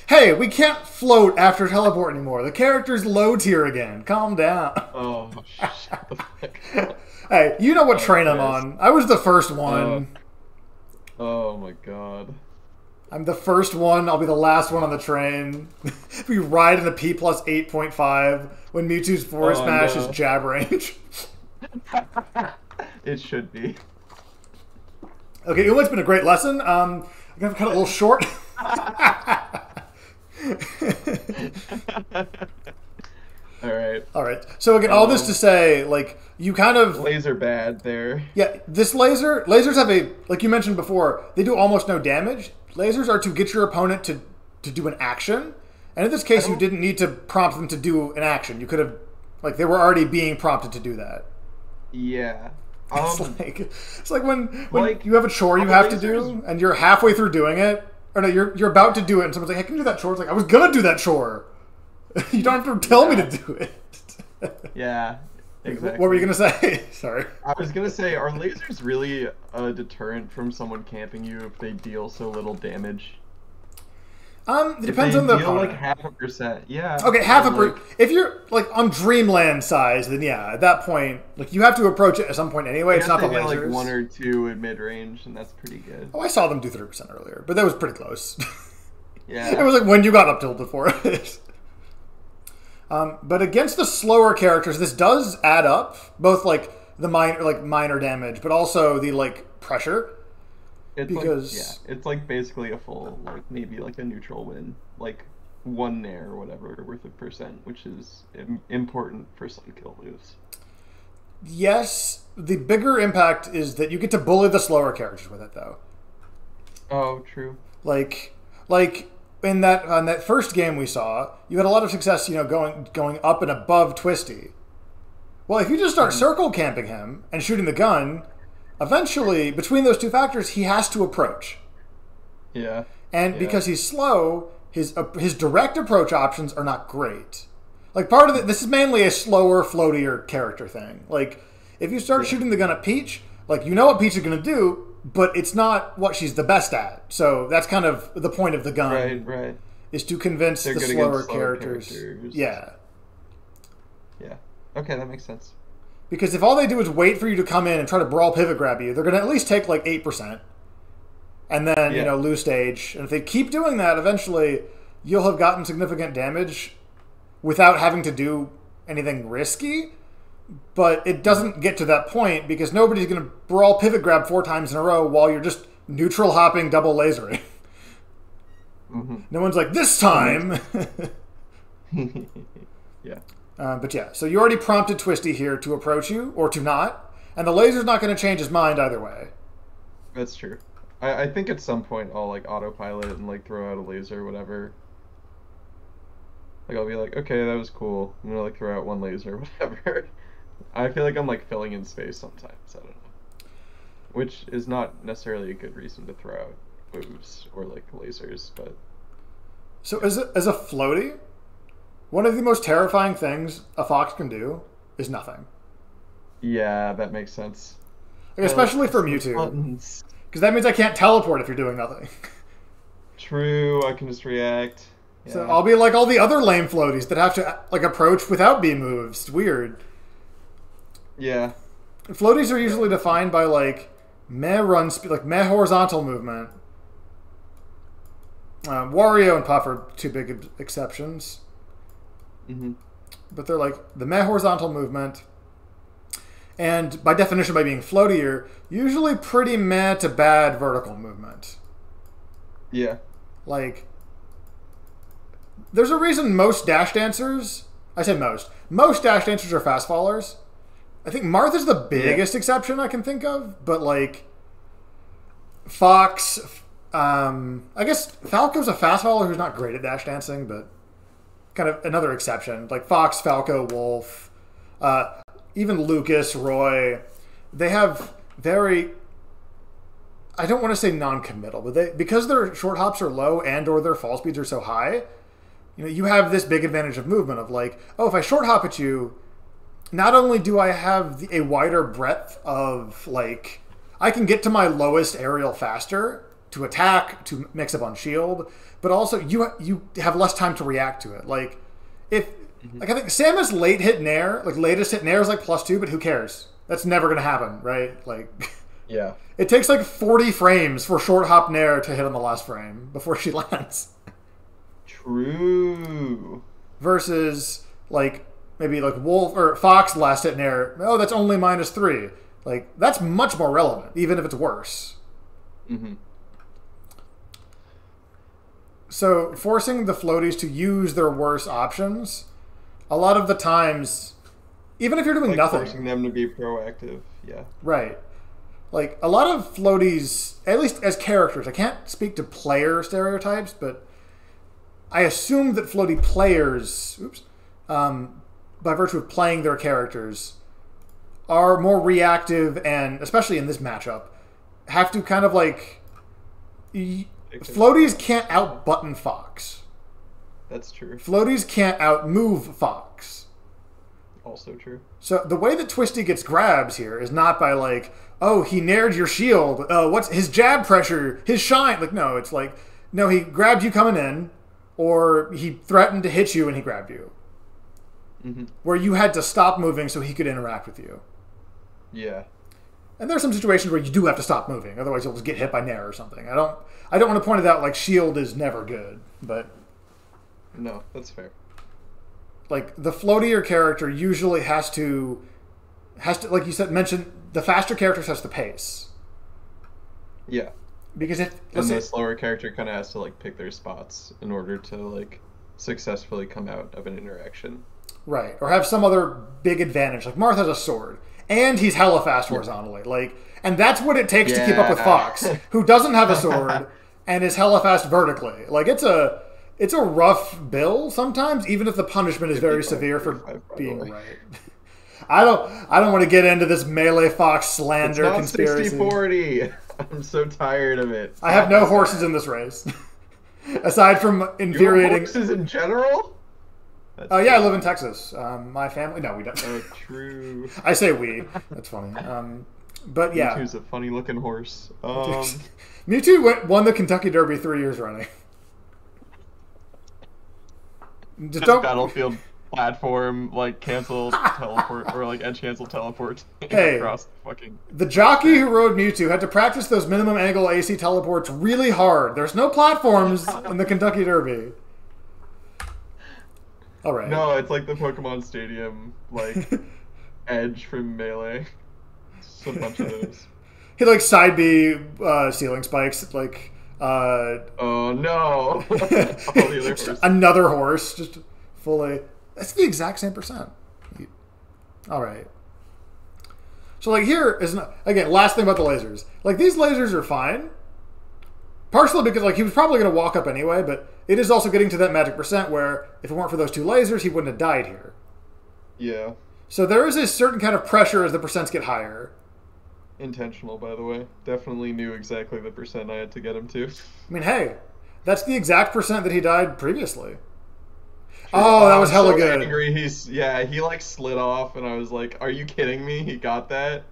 Hey, we can't float after teleport anymore. The character's low tier again. Calm down. Oh, shut the fuck up. Hey, you know what train I'm on. I was the first one. Oh my god. I'm the first one. I'll be the last one on the train. We ride in the P plus 8.5 when Mewtwo's Forest Smash is jab range. It should be. Okay, it's been a great lesson. I'm going to cut it a little short. All right. So again, all this to say, like, you kind of laser bad there. Yeah, lasers have a, like you mentioned before, they do almost no damage. Lasers are to get your opponent to do an action, and in this case, you didn't need to prompt them to do an action. You could have, like, they were already being prompted to do that. Yeah. It's like when you have a chore you have to do, and you're halfway through doing it, or no, you're about to do it, and someone's like, "Hey, can you do that chore?" It's like, I was gonna do that chore. You don't have to tell me to do it. Yeah, exactly. What were you gonna say? Sorry. I was gonna say, are lasers really a deterrent from someone camping you if they deal so little damage? It depends on the opponent. Like 0.5%, yeah. Okay, half a percent. If you're like on Dreamland size, then yeah, at that point, like you have to approach it at some point anyway. It's not the lasers. Like 1 or 2 in mid range, and that's pretty good. Oh, I saw them do 30% earlier, but that was pretty close. Yeah, it was like when you got up tilted for it. But against the slower characters, this does add up, both like the minor damage, but also the like pressure. It's it's like basically a full, like maybe like a neutral win, like 1 nair or whatever worth of percent, which is important for some kill moves. Yes, the bigger impact is that you get to bully the slower characters with it, though. Oh, true. Like in that first game we saw, you had a lot of success, going up and above Twisty. Well, if you just start circle camping him and shooting the gun, eventually, between those 2 factors, he has to approach. Yeah. And because he's slow, his direct approach options are not great. Like, part of it, this is mainly a slower, floatier character thing. Like, if you start shooting the gun at Peach, like, you know what Peach is going to do, but it's not what she's the best at. So that's kind of the point of the gun. Right. Is to convince the slower characters. Yeah. Yeah. Okay, that makes sense. Because if all they do is wait for you to come in and try to brawl pivot grab you, they're going to at least take like 8%. And then, lose stage. And if they keep doing that, eventually you'll have gotten significant damage without having to do anything risky. But it doesn't get to that point because nobody's going to brawl pivot grab 4 times in a row while you're just neutral hopping double lasering. No one's like, this time! Yeah. But yeah, so you already prompted Twisty here to approach you, or to not, and the laser's not going to change his mind either way. That's true. I think at some point I'll like autopilot and like throw out a laser or whatever. Like I'll be like, okay, that was cool. I'm gonna like throw out one laser or whatever. I feel like I'm like filling in space sometimes. I don't know. Which is not necessarily a good reason to throw out moves or like lasers, but So as a floaty, one of the most terrifying things a fox can do is nothing. yeah, that makes sense. Like, especially for Mewtwo. Because that means I can't teleport if you're doing nothing. True, I can just react. Yeah. So I'll be like all the other lame floaties that have to like approach without beam moves. It's weird. Yeah. Floaties are usually defined by like meh run speed, like meh horizontal movement. Wario and Puff are two big exceptions. Mm-hmm. But they're like the meh horizontal movement. And by definition, by being floatier, usually pretty meh to bad vertical movement. Yeah. Like, there's a reason most dash dancers, I say most dash dancers are fast fallers. I think Martha's the biggest exception I can think of, but like, Fox, I guess Falco's a fast faller who's not great at dash dancing, but kind of another exception. Like Fox, Falco, Wolf, even Lucas, Roy, they have very, I don't want to say non-committal, but because their short hops are low and or their fall speeds are so high, you know, you have this big advantage of movement of like, oh, if I short hop at you, not only do I have a wider breadth of like, I can get to my lowest aerial faster to attack, to mix up on shield, but also you have less time to react to it. Like if like I think Samus late hit Nair, like latest hit Nair is like +2, but who cares? That's never gonna happen, right? Like yeah. It takes like 40 frames for short hop Nair to hit on the last frame before she lands. True. Versus like maybe like Wolf or Fox last hit Nair, oh that's only -3. Like that's much more relevant, even if it's worse. Mm-hmm. So forcing the floaties to use their worst options, a lot of the times, even if you're doing like nothing, forcing them to be proactive. Yeah. Right. Like a lot of floaties, at least as characters, I can't speak to player stereotypes, but I assume that floaty players, by virtue of playing their characters, are more reactive and, especially in this matchup, have to kind of like... Floaties can't out-button Fox. That's true. Floaties can't out-move Fox. Also true. So the way that Twisty gets grabs here is not by like, oh, he nared your shield. What's his jab pressure? His shine? Like, no, it's like, no, he grabbed you coming in, or he threatened to hit you and he grabbed you. Mm-hmm. Where you had to stop moving so he could interact with you. Yeah. And there's some situations where you do have to stop moving, otherwise you'll just get hit by Nair or something. I don't want to point it out like shield is never good, but no, that's fair. Like the floatier character usually has to like you said mention the faster character has to pace. Yeah. Because if and the slower character kind of has to like pick their spots in order to like successfully come out of an interaction. Right, or have some other big advantage. Like Marth has a sword, and he's hella fast horizontally. Like, and that's what it takes to keep up with Fox, who doesn't have a sword and is hella fast vertically. Like it's a rough bill sometimes, even if the punishment is very severe for being right. I don't want to get into this melee Fox slander it's not conspiracy. 60-40. I'm so tired of it. I have no horses in this race, aside from infuriating. Your horses in general. Oh yeah, I live in Texas. My family. No, we don't. Oh, true. I say we. That's funny. But yeah, Mewtwo's a funny-looking horse. Mewtwo won the Kentucky Derby 3 years running. Just don't... Battlefield platform, like cancel teleport or like edge cancel teleport across the fucking. The jockey who rode Mewtwo had to practice those minimum angle AC teleports really hard. There's no platforms in the Kentucky Derby. All right. No, it's like the Pokemon Stadium, like edge from Melee. Just a bunch of those. He like side B ceiling spikes, like. Oh no! All the other horses. Another horse, just fully. That's the exact same percent. All right. So like here is again last thing about the lasers. Like these lasers are fine, partially because like he was probably going to walk up anyway, but it is also getting to that magic percent where if it weren't for those 2 lasers, he wouldn't have died here. Yeah. So there is a certain kind of pressure as the percents get higher. Intentional, by the way. Definitely knew exactly the percent I had to get him to. I mean, hey, that's the exact percent that he died previously. True. Oh, that was hella good. Angry. He like slid off, and I was like, "Are you kidding me? He got that."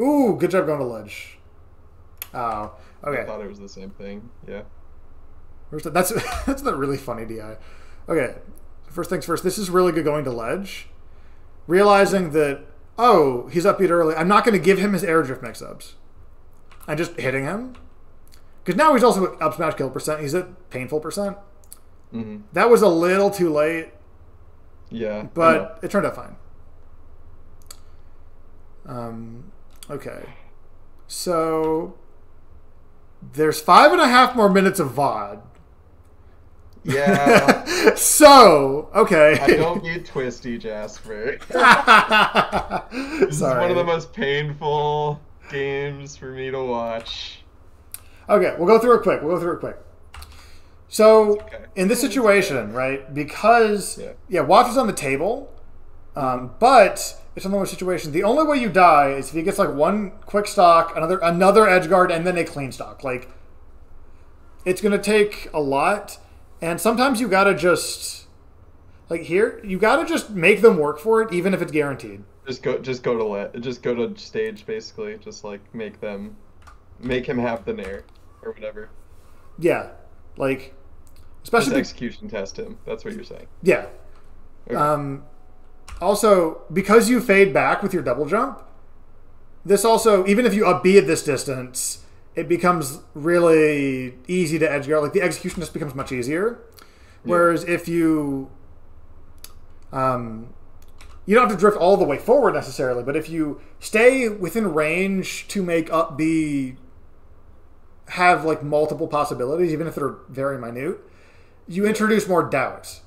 Ooh, good job going to ledge. Oh, okay. I thought it was the same thing. Yeah. That's not really funny, Di. Okay, first things first. This is really good going to ledge. Realizing that he's upbeat early. I'm not going to give him his air drift mix-ups. I'm just hitting him. Because now he's also at up smash kill percent. He's at painful percent. Mm-hmm. That was a little too late. Yeah. But it turned out fine. Okay. So there's 5.5 more minutes of VOD. Yeah. So, okay. I don't need Twisty, Jasper. This is one of the most painful games for me to watch. Okay, we'll go through it quick. So, in this situation, right, because, Watch is on the table, but it's another situation. The only way you die is if he gets, like, one quick stock, another edge guard, and then a clean stock. Like, it's going to take a lot, and sometimes you got to just, like here, you got to just make them work for it, even if it's guaranteed. Just go to stage, basically. Just, like, make him have the nair. Or whatever. Yeah. Like, especially... Just execution test him. That's what you're saying. Yeah. Okay. Also, because you fade back with your double jump, this also, even if you up B at this distance, it becomes really easy to edge guard. Like, the execution just becomes much easier. Whereas if you... you don't have to drift all the way forward necessarily, but if you stay within range to make up B... have like multiple possibilities, even if they're very minute, you introduce more doubts.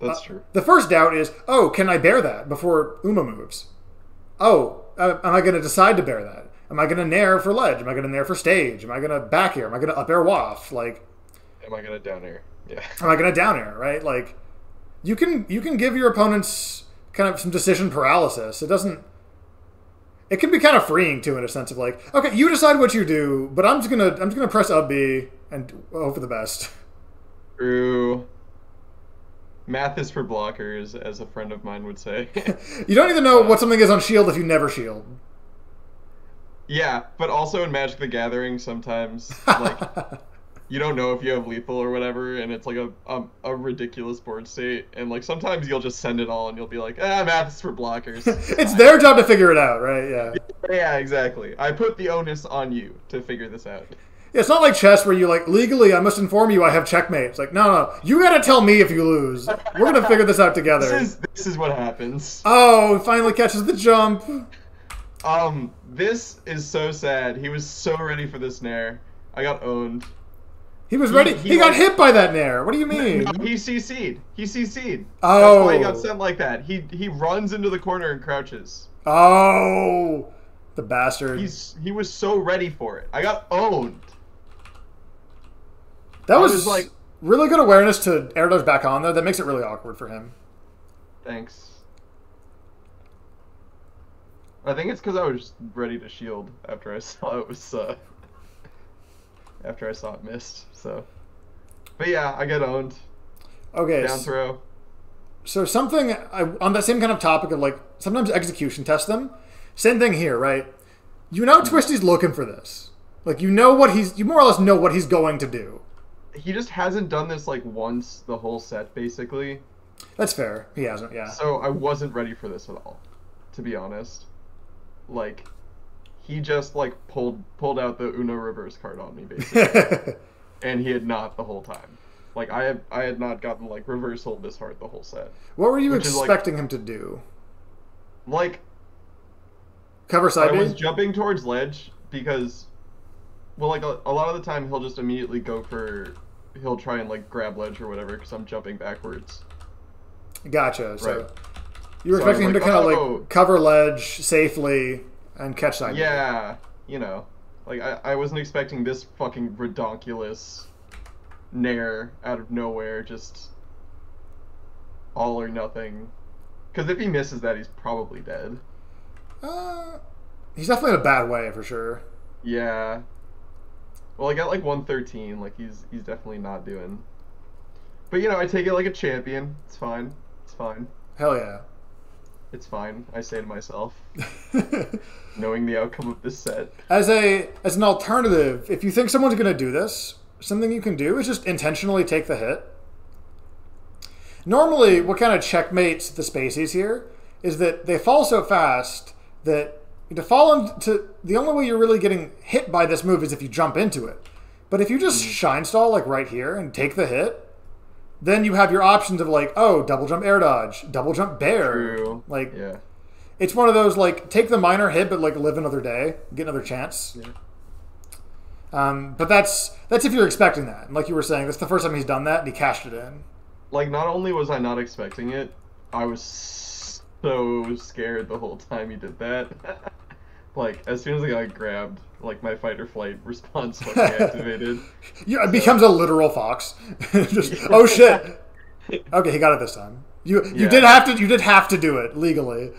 That's true. The first doubt is, can I bear that before Uma moves? Am I going to decide to bear that? Am I going to nair for ledge? Am I going to nair for stage? Am I going to back air? Am I going to up air waft? Like, am I going to down air? Yeah. Am I going to down air? Right? Like, you can give your opponents kind of some decision paralysis. It can be kind of freeing too, in a sense of like, okay, you decide what you do, but I'm just gonna press up B and hope for the best. True. Math is for blockers, as a friend of mine would say. You don't even know what something is on shield if you never shield. Yeah, but also in Magic the Gathering, sometimes like you don't know if you have lethal or whatever, and it's like a ridiculous board state, and like sometimes you'll just send it all, and you'll be like, math is for blockers. It's their job to figure it out, right? Yeah. Yeah, exactly. I put the onus on you to figure this out. Yeah, it's not like chess where you like legally I must inform you I have checkmate. It's like no, you gotta tell me if you lose. We're gonna figure this out together. This is what happens. Oh, he finally catches the jump. This is so sad. He was so ready for this nair. I got owned. He was ready. He got hit by that nair. What do you mean? No, he CC'd. Oh. That's why he got sent like that. He runs into the corner and crouches. Oh, the bastard. He was so ready for it. I got owned. That was like really good awareness to air dodge back on there. That makes it really awkward for him. Thanks. I think it's because I was ready to shield after I saw it was after I saw it missed. So, but yeah, I get owned. Okay. Down throw. So something on that same kind of topic of like sometimes execution test them. Same thing here, right? You know Twisty's looking for this. Like you more or less know what he's going to do. He just hasn't done this like once the whole set, basically. That's fair. He hasn't, yeah. So I wasn't ready for this at all, to be honest. Like, he just like pulled out the Uno reverse card on me, basically, and he had not the whole time. Like I had not gotten like reverse hold this hard the whole set. What were you expecting him to do? Like, cover side B? I was jumping towards ledge because, well, like a lot of the time he'll just immediately he'll try and like grab ledge or whatever because I'm jumping backwards. Gotcha. So Right. you were So I was expecting him to like, kind of oh, like cover ledge safely and catch side B. yeah, you know, like I wasn't expecting this fucking redonkulous nair out of nowhere, just all or nothing. Because if he misses that, he's probably dead. He's definitely in a bad way for sure. Yeah. Well, I got like 113. Like he's definitely not doing. But you know, I take it like a champion. It's fine. It's fine. Hell yeah. It's fine. I say to myself, knowing the outcome of this set. As an alternative, if you think someone's going to do this, something you can do is just intentionally take the hit. Normally, what kind of checkmates the Spaceys here is that they fall so fast that to fall into the only way you're really getting hit by this move is if you jump into it. But if you just shine stall like right here and take the hit, then you have your options of like, oh, double jump air dodge, double jump bear. True. Like, yeah. It's one of those like take the minor hit but like live another day, get another chance. Yeah. But that's if you're expecting that. And like you were saying, that's the first time he's done that and he cashed it in. Like, not only was I not expecting it, I was so scared the whole time he did that. Like, as soon as I got grabbed, like, my fight or flight response fucking activated. Yeah, it becomes a literal fox. Just, oh shit. Okay, he got it this time. You did have to do it legally.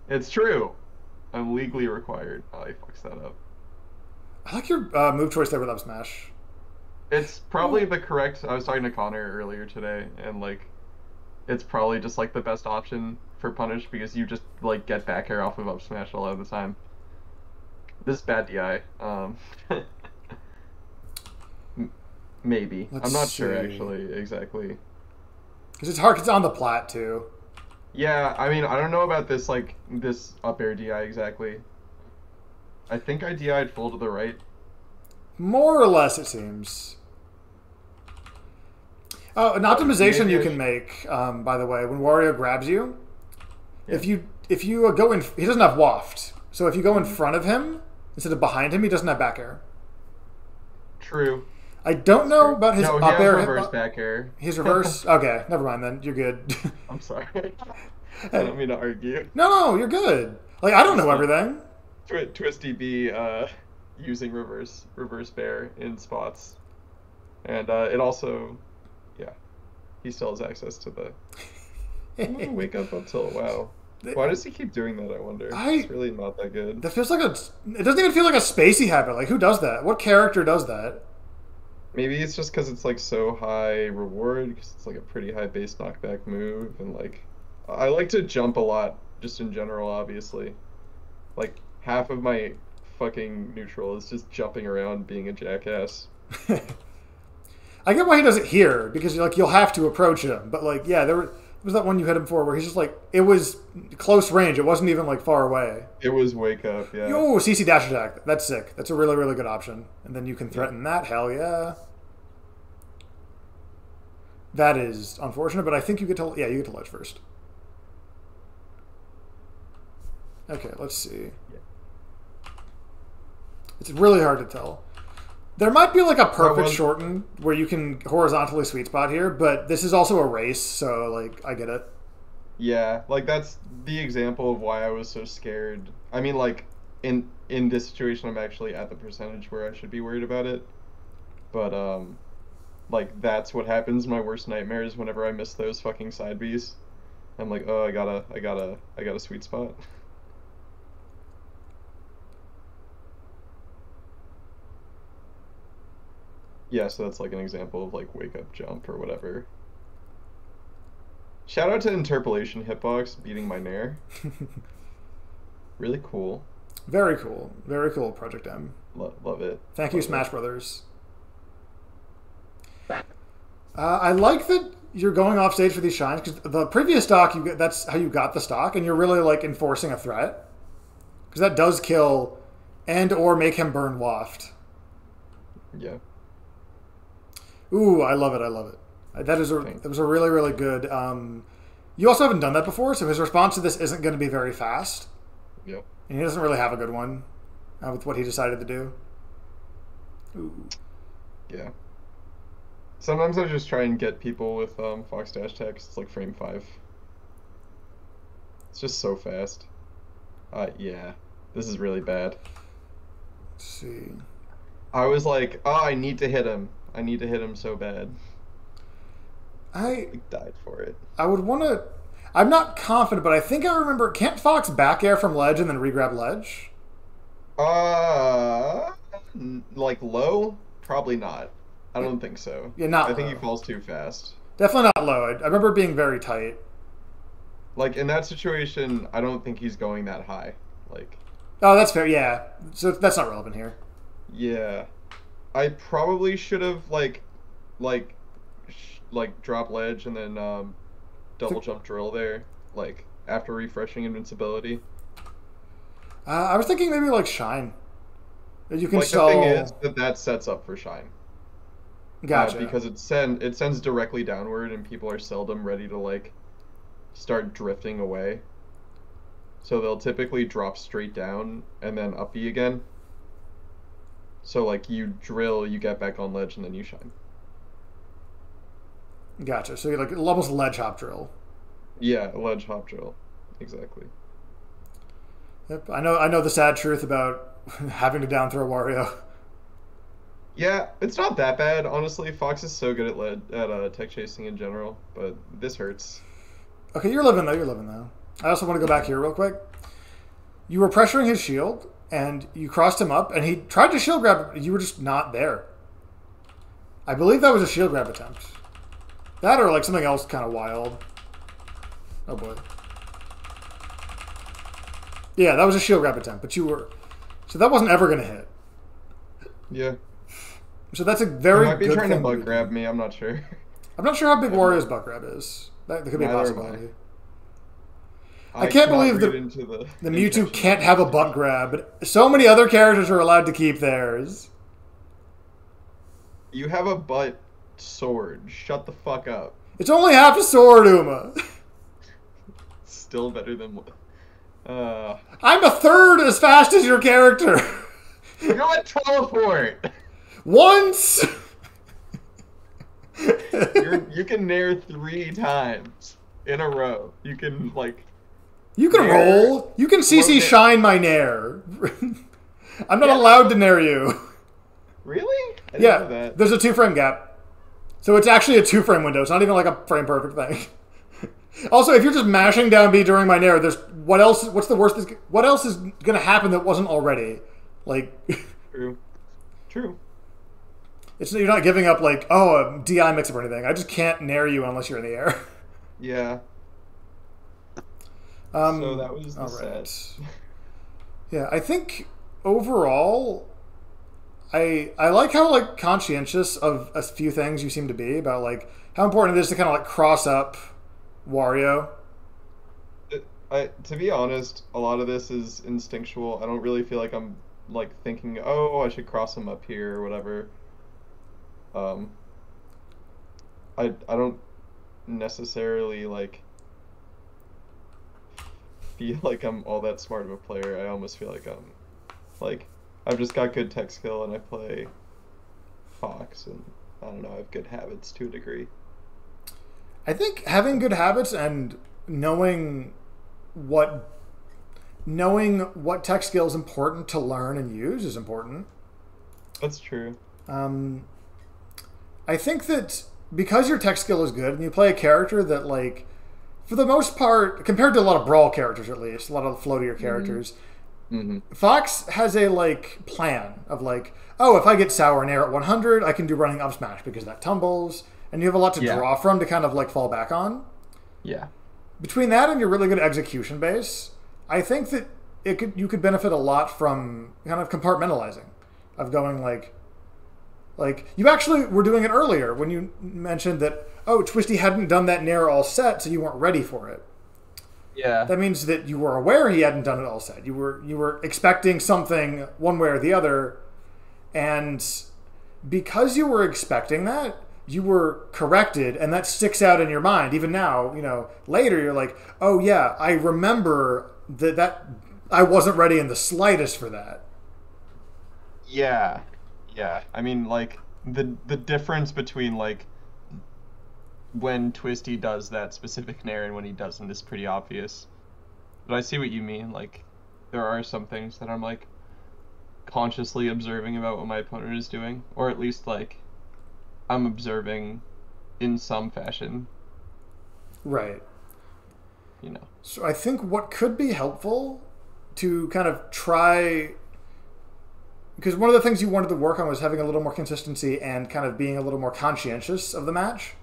It's true. I'm legally required. Oh, I fucks that up. I like your move choice there with up smash. It's probably the correct. I was talking to Connor earlier today, and like, it's probably just like the best option for punish because you just like get back air off of up smash a lot of the time. This is bad DI. Maybe. I'm not sure actually exactly. Because it's hard. It's on the plat too. Yeah, I mean, I don't know about this like this up air DI exactly. I think I DI'd full to the right. More or less, it seems. Oh, an optimization you can make, by the way, when Wario grabs you, if you go in, he doesn't have waft. So if you go in front of him instead of behind him, he doesn't have back air. True. I don't know about his up air. Reverse back air. His reverse. Okay, never mind then. You're good. I'm sorry. I don't mean to argue. No, you're good. Like I don't know everything. Twisty B using reverse bear in spots, and it also, yeah, he still has access to the. I'm gonna wake up until wow. Why does he keep doing that? I wonder. It's really not that good. That feels like it doesn't even feel like a Spacey habit. Like who does that? What character does that? Maybe it's just because it's like so high reward because it's like a pretty high base knockback move, and like I like to jump a lot just in general. Obviously, like half of my fucking neutral is just jumping around being a jackass. I get why he does it here because like you'll have to approach him, but like yeah, there was that one you hit him for where he's just like it was close range. It wasn't even like far away. It was wake up, yeah. Oh, CC dash attack. That's sick. That's a really really good option. And then you can threaten that. Hell yeah. That is unfortunate, but I think you get to you get to ledge first. Okay, let's see. It's really hard to tell. There might be like a perfect shorten where you can horizontally sweet spot here, but this is also a race, so like I get it. Yeah, like that's the example of why I was so scared. I mean, like in this situation, I'm actually at the percentage where I should be worried about it, but like that's what happens. My worst nightmares whenever I miss those fucking side Bs. I'm like, oh, I got a sweet spot. Yeah, so that's like an example of like wake up jump or whatever. Shout out to Interpolation Hitbox beating my Nair. Really cool. Very cool. Very cool, Project M. Love it. Thank you, Smash Brothers. I like that you're going off stage for these shines because the previous stock that's how you got the stock, and you're really like enforcing a threat because that does kill and or make him burn waft. Yeah. Ooh, I love it. I love it. That was a really really good. You also haven't done that before, so his response to this isn't going to be very fast. Yep. And he doesn't really have a good one with what he decided to do. Ooh. Yeah. Sometimes I just try and get people with Fox Dash text. It's like frame 5. It's just so fast. Yeah. This is really bad. Let's see. I was like, oh, I need to hit him. I need to hit him so bad. I died for it. I would want to... I'm not confident, but I think I remember... Can't Fox back air from ledge and then re-grab ledge? Like low? Probably not. I don't think so. Yeah, not I think low. he falls too fast. Definitely not low. I remember it being very tight. Like, in that situation, I don't think he's going that high. Like... Oh, that's fair, yeah. So that's not relevant here. Yeah. I probably should have, like drop ledge and then, double jump drill there, like, after refreshing invincibility. I was thinking maybe, like, shine. You can like, still... the thing is that sets up for shine. Gotcha. Because it sends directly downward, and people are seldom ready to, like, start drifting away. So they'll typically drop straight down and then up E again. So, like, you drill, you get back on ledge, and then you shine. Gotcha. So you're like almost ledge hop drill. Yeah, ledge hop drill. Exactly. Yep. I know the sad truth about having to down throw Wario. Yeah, it's not that bad, honestly. Fox is so good at tech chasing in general, but this hurts. Okay, you're living though. I also want to go back here real quick. You were pressuring his shield, and you crossed him up, and he tried to shield grab. You were just not there. I believe that was a shield grab attempt. That or like something else kind of wild. Oh boy. Yeah, that was a shield grab attempt, but you were... So that wasn't ever going to hit. Yeah. So that's a very good thing. He might be trying to bug grab me, I'm not sure. I'm not sure how big Wario's bug grab is. That could be a possibility. I can't believe the Mewtwo can't have a butt grab, but so many other characters are allowed to keep theirs. You have a butt sword. Shut the fuck up. It's only half a sword, Uma. Still better than... I'm a third as fast as your character. You got teleport. Once. You can nair 3 times in a row. You can, like... You can roll. You can CC shine my nair. I'm not allowed to nair you. Really? I didn't know that. There's a 2-frame gap. So it's actually a 2-frame window. It's not even like a frame perfect thing. Also, if you're just mashing down B during my nair, there's what else? What's the worst? What else is gonna happen that wasn't already? Like, True. It's you're not giving up like a DI mix up or anything. I just can't nair you unless you're in the air. Yeah. So that was the set. Yeah, I think overall, I like how like conscientious of a few things you seem to be about like how important it is to kind of like cross up Wario. To be honest, a lot of this is instinctual. I don't really feel like I'm like thinking, oh, I should cross him up here or whatever. I don't necessarily like feel like I'm all that smart of a player. I almost feel like I've just got good tech skill and I play Fox and I don't know, I have good habits to a degree. I think having good habits and knowing what tech skill is important to learn and use is important. That's true. I think that because your tech skill is good and you play a character that like for the most part, compared to a lot of Brawl characters at least, a lot of floatier characters, Fox has a like plan of like, oh, if I get Sour and Air at 100, I can do running up smash because that tumbles, and you have a lot to draw from to kind of like fall back on. Yeah. Between that and your really good execution base, I think that you could benefit a lot from kind of compartmentalizing, of going like you actually were doing it earlier when you mentioned that, oh, Twisty hadn't done that Nair all set, so you weren't ready for it. Yeah. That means that you were aware he hadn't done it all set. You were expecting something one way or the other, and because you were expecting that, you were corrected, and that sticks out in your mind. Even now, later you're like, oh yeah, I remember that I wasn't ready in the slightest for that. Yeah. Yeah. I mean, like, the difference between, like, when Twisty does that specific Nair and when he doesn't is pretty obvious. But I see what you mean. Like, there are some things that I'm like consciously observing about what my opponent is doing, or at least like I'm observing in some fashion. Right. You know. So I think what could be helpful to kind of try, because one of the things you wanted to work on was having a little more consistency and kind of being a little more conscientious of the match.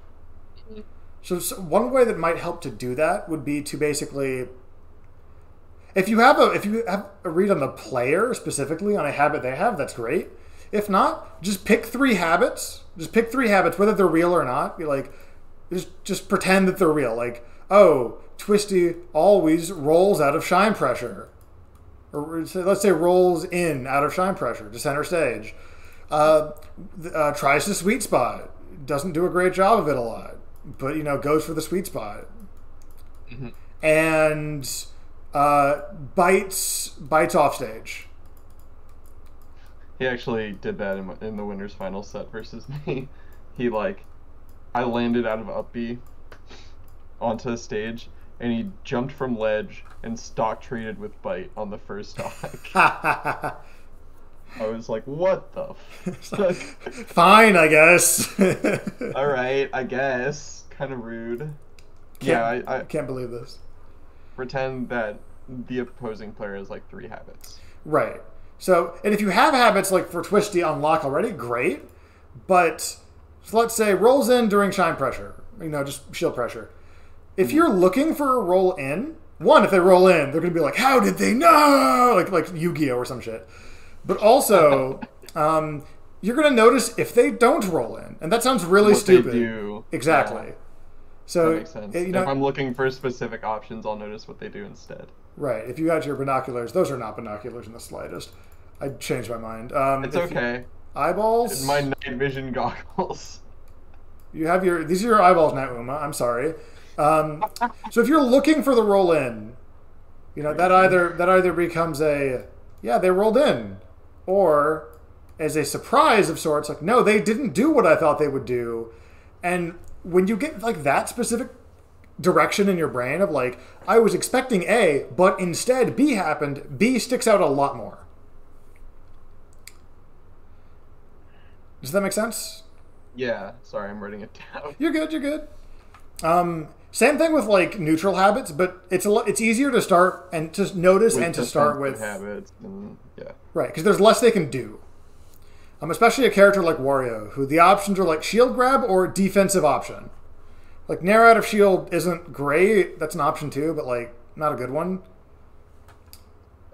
So one way that might help to do that would be to basically, if you have a read on the player specifically on a habit they have, that's great. If not, just pick 3 habits. Just pick 3 habits, whether they're real or not. Be like, just pretend that they're real. Like, oh, Twisty always rolls out of shine pressure. Or let's say rolls in out of shine pressure to center stage. Tries the sweet spot. Doesn't do a great job of it a lot. But, goes for the sweet spot. Mm-hmm. And bites off stage. He actually did that in the winners final set versus me. I landed out of up B onto the stage, and he jumped from ledge and stock traded with bite on the first stock. I was like, what the fuck? Fine, I guess. All right, I guess. Kind of rude. I can't believe this. Pretend that the opposing player has like 3 habits. Right. So, and if you have habits like for Twisty unlock already, great. But so let's say rolls in during shine pressure, just shield pressure. If you're looking for a roll in, if they roll in, they're going to be like, how did they know? Like Yu-Gi-Oh or some shit. But also, you're going to notice if they don't roll in. And that sounds really stupid. They do. Exactly. Yeah. So, that makes sense. If I'm looking for specific options, I'll notice what they do instead. Right. If you got your binoculars, those are not binoculars in the slightest. I changed my mind. It's okay. Eyeballs? My night vision goggles. These are your eyeballs now, Uma. I'm sorry. So if you're looking for the roll in, that either becomes they rolled in, or as a surprise of sorts, like, no, they didn't do what I thought they would do. And when you get like that specific direction in your brain of like, I was expecting A, but instead B happened, B sticks out a lot more. Does that make sense? Yeah. Sorry, I'm writing it down. You're good. Same thing with like neutral habits, but it's easier to start and to notice and to start with habits. And, yeah. Right, because there's less they can do. Especially a character like Wario, who the options are like shield grab or defensive option. Like Nair out of shield isn't great. That's an option too, but like not a good one.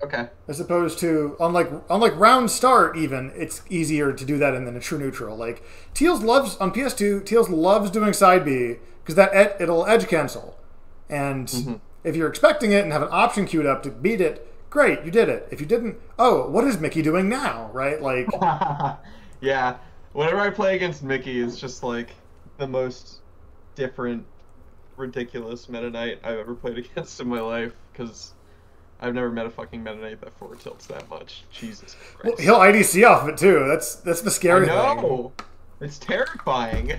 Okay. As opposed to unlike round start, even it's easier to do that in a true neutral. Like Teals loves on PS2. Teals loves doing side B because it'll edge cancel, and if you're expecting it and have an option queued up to beat it, great, you did it. If you didn't, what is Mickey doing now? Right? Like, yeah. Whenever I play against Mickey, it's just like the most different, ridiculous Meta Knight I've ever played against in my life because I've never met a fucking Meta Knight that forward tilts that much. Jesus Christ. Well, he'll IDC off of it too. That's the scary thing. No, it's terrifying.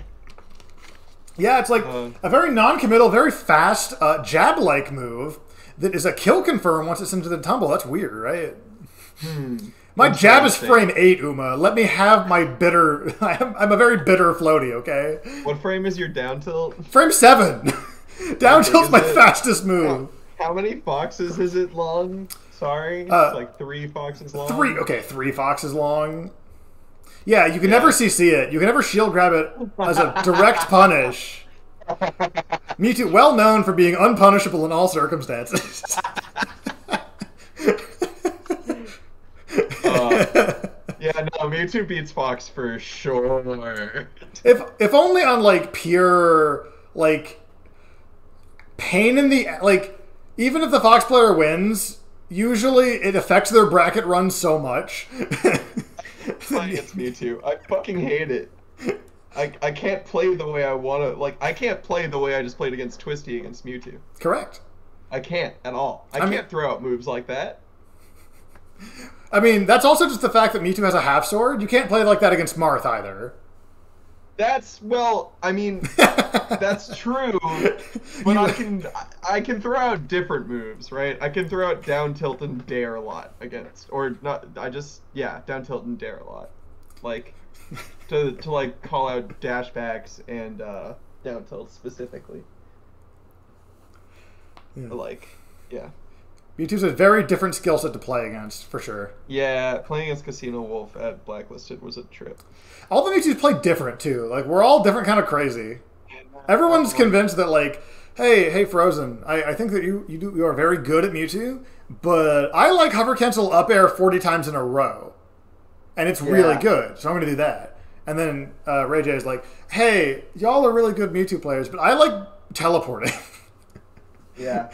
Yeah, it's like a very non-committal, very fast jab-like move that is a kill confirm once it's into the tumble. That's weird, right? My jab is frame 8, Uma. Let me have my bitter... I'm a very bitter floaty, okay? What frame is your down tilt? Frame 7. Down tilt's my fastest move. How many foxes is it long? Sorry? It's like 3 foxes long? 3 foxes long. Yeah, you can never CC it. You can never shield grab it as a direct punish. Mewtwo, well known for being unpunishable in all circumstances. Yeah, no, Mewtwo beats Fox for sure. If only on like pure like pain in the like. Even if the Fox player wins, usually it affects their bracket run so much. Playing against Mewtwo, I fucking hate it. I can't play the way I want to. Like, I can't play the way I just played against Twisty against Mewtwo. Correct. I can't at all. I can't throw out moves like that. I mean, that's also just the fact that Mewtwo has a half sword. You can't play like that against Marth either. Well, I mean, that's true, but I can throw out different moves, right? I can throw out down tilt and dare a lot against, or not. Yeah, down tilt and dare a lot, like to like call out dash backs and down tilt specifically. Yeah. Like, yeah. Mewtwo's a very different skill set to play against, for sure. Yeah, playing against Casino Wolf at Blacklisted was a trip. All the Mewtwo's play different, too. Like, we're all different kind of crazy. Everyone's convinced that, like, hey, Frozen, I think that you are very good at Mewtwo, but I like hover cancel up air 40 times in a row. And it's really good, so I'm going to do that. And then Ray J is like, hey, y'all are really good Mewtwo players, but I like teleporting. Yeah.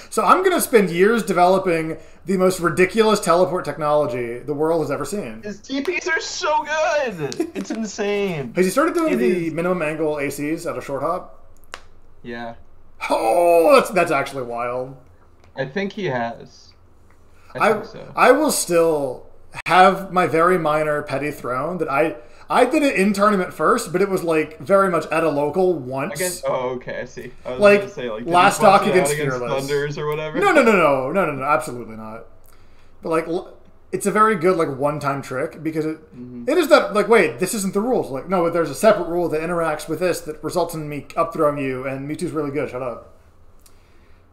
So I'm going to spend years developing the most ridiculous teleport technology the world has ever seen. His TPs are so good! It's insane. Has he started doing the minimum angle ACs at a short hop? Yeah. Oh, that's actually wild. I think he has. I think so. I will still have my very minor petty throne that I did it in tournament first, but it was like very much at a local once. Okay, I see. I was like gonna say, like, last stock against Fearless Thunders or whatever. No, absolutely not. But like, it's a very good like one-time trick because it is that like, wait, this isn't the rules. Like, no, there's a separate rule that interacts with this that results in me up throwing you, and Mewtwo's really good. Shut up.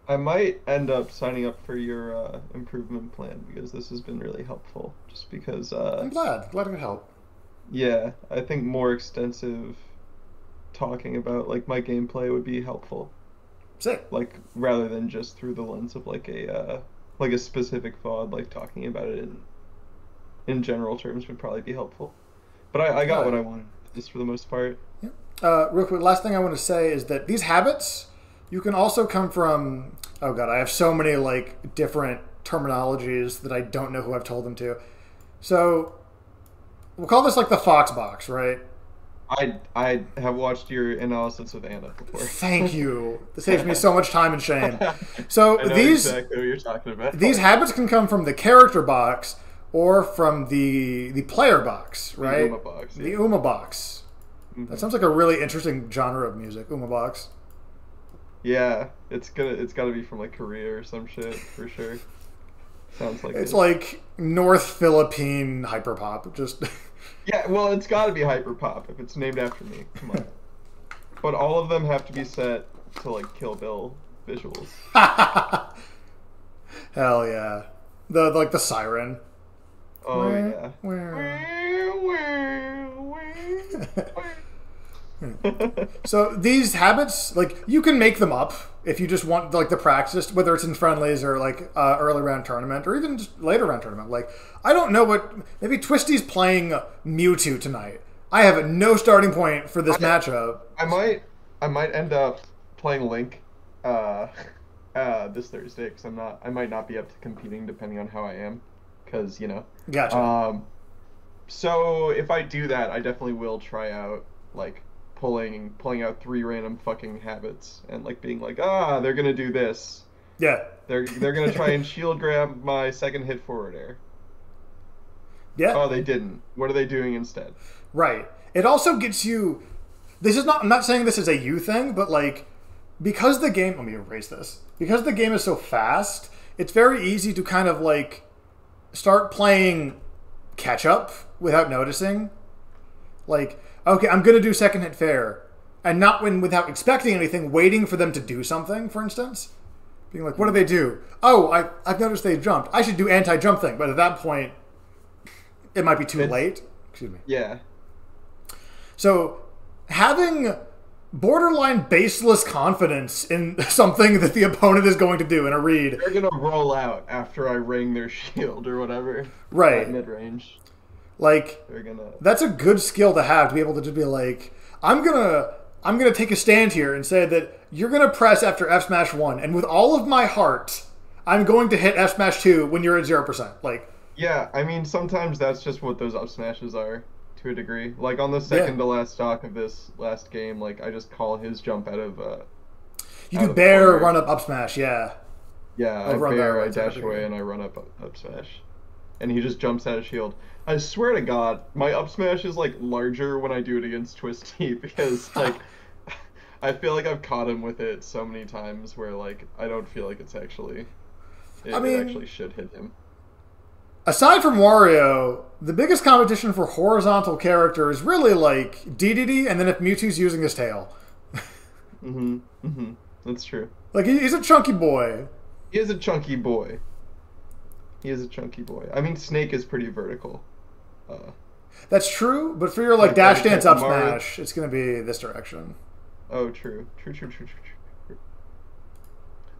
I might end up signing up for your improvement plan because this has been really helpful. Just because I'm glad I could help. Yeah, I think more extensive talking about like my gameplay would be helpful. Sick. Like rather than just through the lens of like a specific VOD, like talking about it in general terms would probably be helpful. But I got what I wanted just for the most part. Yeah. Real quick, last thing I want to say is that these habits you can also come from. Oh god, I have so many like different terminologies that I don't know who I've told them to. So. We'll call this like the Fox box, right? I have watched your analysis with Anna before. Thank you. This saves me so much time and shame. So I know exactly what you're talking about. These habits can come from the character box or from the player box, right? The Uma box. The Uma box. That sounds like a really interesting genre of music, Uma box. Yeah, it's got to be from like Korea or some shit for sure. Sounds like it's like North Philippine hyperpop. Just yeah, well, it's got to be hyperpop if it's named after me. Come on. But all of them have to be set to like Kill Bill visuals. Hell yeah, the siren. Oh yeah. So these habits, like you can make them up if you just want like the practice, whether it's in friendlies or like early round tournament or even just later round tournament. Like I don't know maybe Twisty's playing Mewtwo tonight. I have no starting point for this matchup. I might end up playing Link this Thursday because I might not be up to competing depending on how I am because you know. Gotcha. So if I do that, I definitely will try out like pulling out 3 random fucking habits and like being like, they're gonna do this. Yeah. They're gonna try and shield grab my second hit forward air. Yeah. Oh, they didn't. What are they doing instead? Right. It also gets you. I'm not saying this is a you thing, but like because the game. Let me erase this. Because the game is so fast, it's very easy to kind of like start playing catch up without noticing. Like, okay, I'm gonna do second hit fair, and not without expecting anything, waiting for them to do something. For instance, being like, "What do they do? Oh, I've noticed they jumped. I should do anti-jump thing." But at that point, it might be too late. Excuse me. Yeah. So, having borderline baseless confidence in something that the opponent is going to do in a read. They're gonna roll out after I ring their shield or whatever. Right. Mid range. Like that's a good skill to have to be able to just be like, I'm gonna take a stand here and say that you're gonna press after F smash 1, and with all of my heart, I'm going to hit F smash 2 when you're at 0%. Like, yeah, I mean sometimes that's just what those up smashes are to a degree. Like on the second to last stock of this last game, like I just call his jump out of you do bear run up smash, yeah. Yeah, I dash away and I run up smash. And he just jumps out of shield. I swear to God, my up smash is like larger when I do it against Twisty because like I feel like I've caught him with it so many times where like I don't feel like it's actually it actually should hit him. Aside from Wario, the biggest competition for horizontal character is really like DDD, and then if Mewtwo's using his tail. That's true. Like he's a chunky boy. He is a chunky boy. He is a chunky boy. I mean, Snake is pretty vertical. That's true, but for your like dash dance up smash, it's going to be this direction. Oh, true.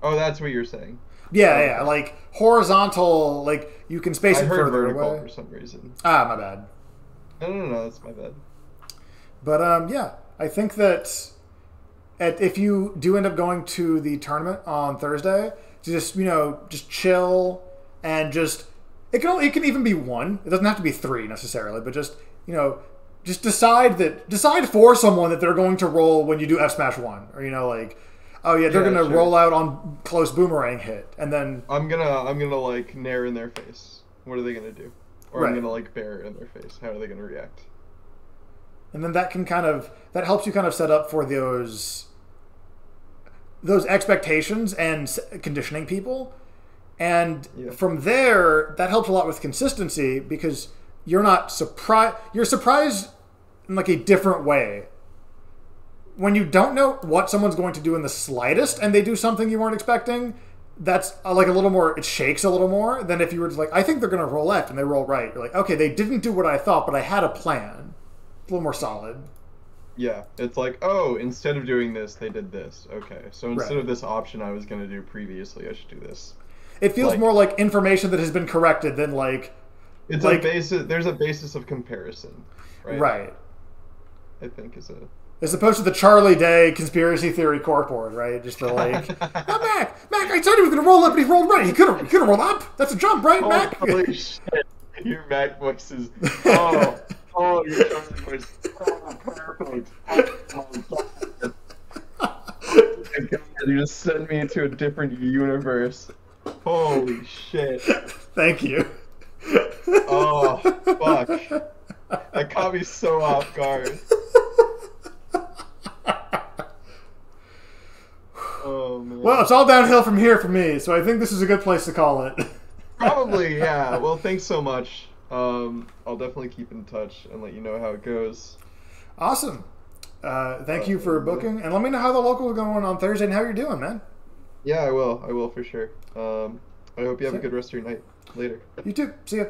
Oh, that's what you're saying. Yeah, like horizontal, like you can space it further vertical away for some reason. Ah, my bad. No, that's my bad. But yeah, I think that if you do end up going to the tournament on Thursday, just just chill and just it can even be one. It doesn't have to be three necessarily, but just just decide for someone that they're going to roll when you do F Smash 1, or like, oh yeah, they're gonna roll out on close boomerang hit, and then I'm gonna like nair in their face. What are they gonna do? Or I'm gonna like bear in their face. How are they gonna react? And then that helps you kind of set up for those expectations and conditioning people. And from there, that helps a lot with consistency because you're not surprised. You're surprised in like a different way. When you don't know what someone's going to do in the slightest and they do something you weren't expecting, that's like a little more, it shakes a little more than if you were just like, I think they're going to roll left and they roll right. You're like, okay, they didn't do what I thought, but I had a plan. It's a little more solid. Yeah, it's like, oh, instead of doing this, they did this. Okay, so instead of this option I was going to do previously, I should do this. It feels more like information that has been corrected than like... It's like a basis. There's a basis of comparison, right? Right. I think is a... As opposed to the Charlie Day conspiracy theory corkboard, right? Just the like, oh, Mac, I said he was going to roll up, and he rolled right. He could have rolled up. That's a jump, right, Mac? Holy shit! Your Mac voice is your Charlie voice. Oh, perfect. Oh my God, you just sent me into a different universe. Holy shit! Thank you. Oh fuck! That caught me so off guard. Oh, man. Well, it's all downhill from here for me, so I think this is a good place to call it. Probably, yeah. Well, thanks so much. I'll definitely keep in touch and let you know how it goes. Awesome. Thank you for booking, and let me know how the local is going on Thursday and how you're doing, man. Yeah, I will. I will for sure. I hope you have a good rest of your night. Later. You too. See ya.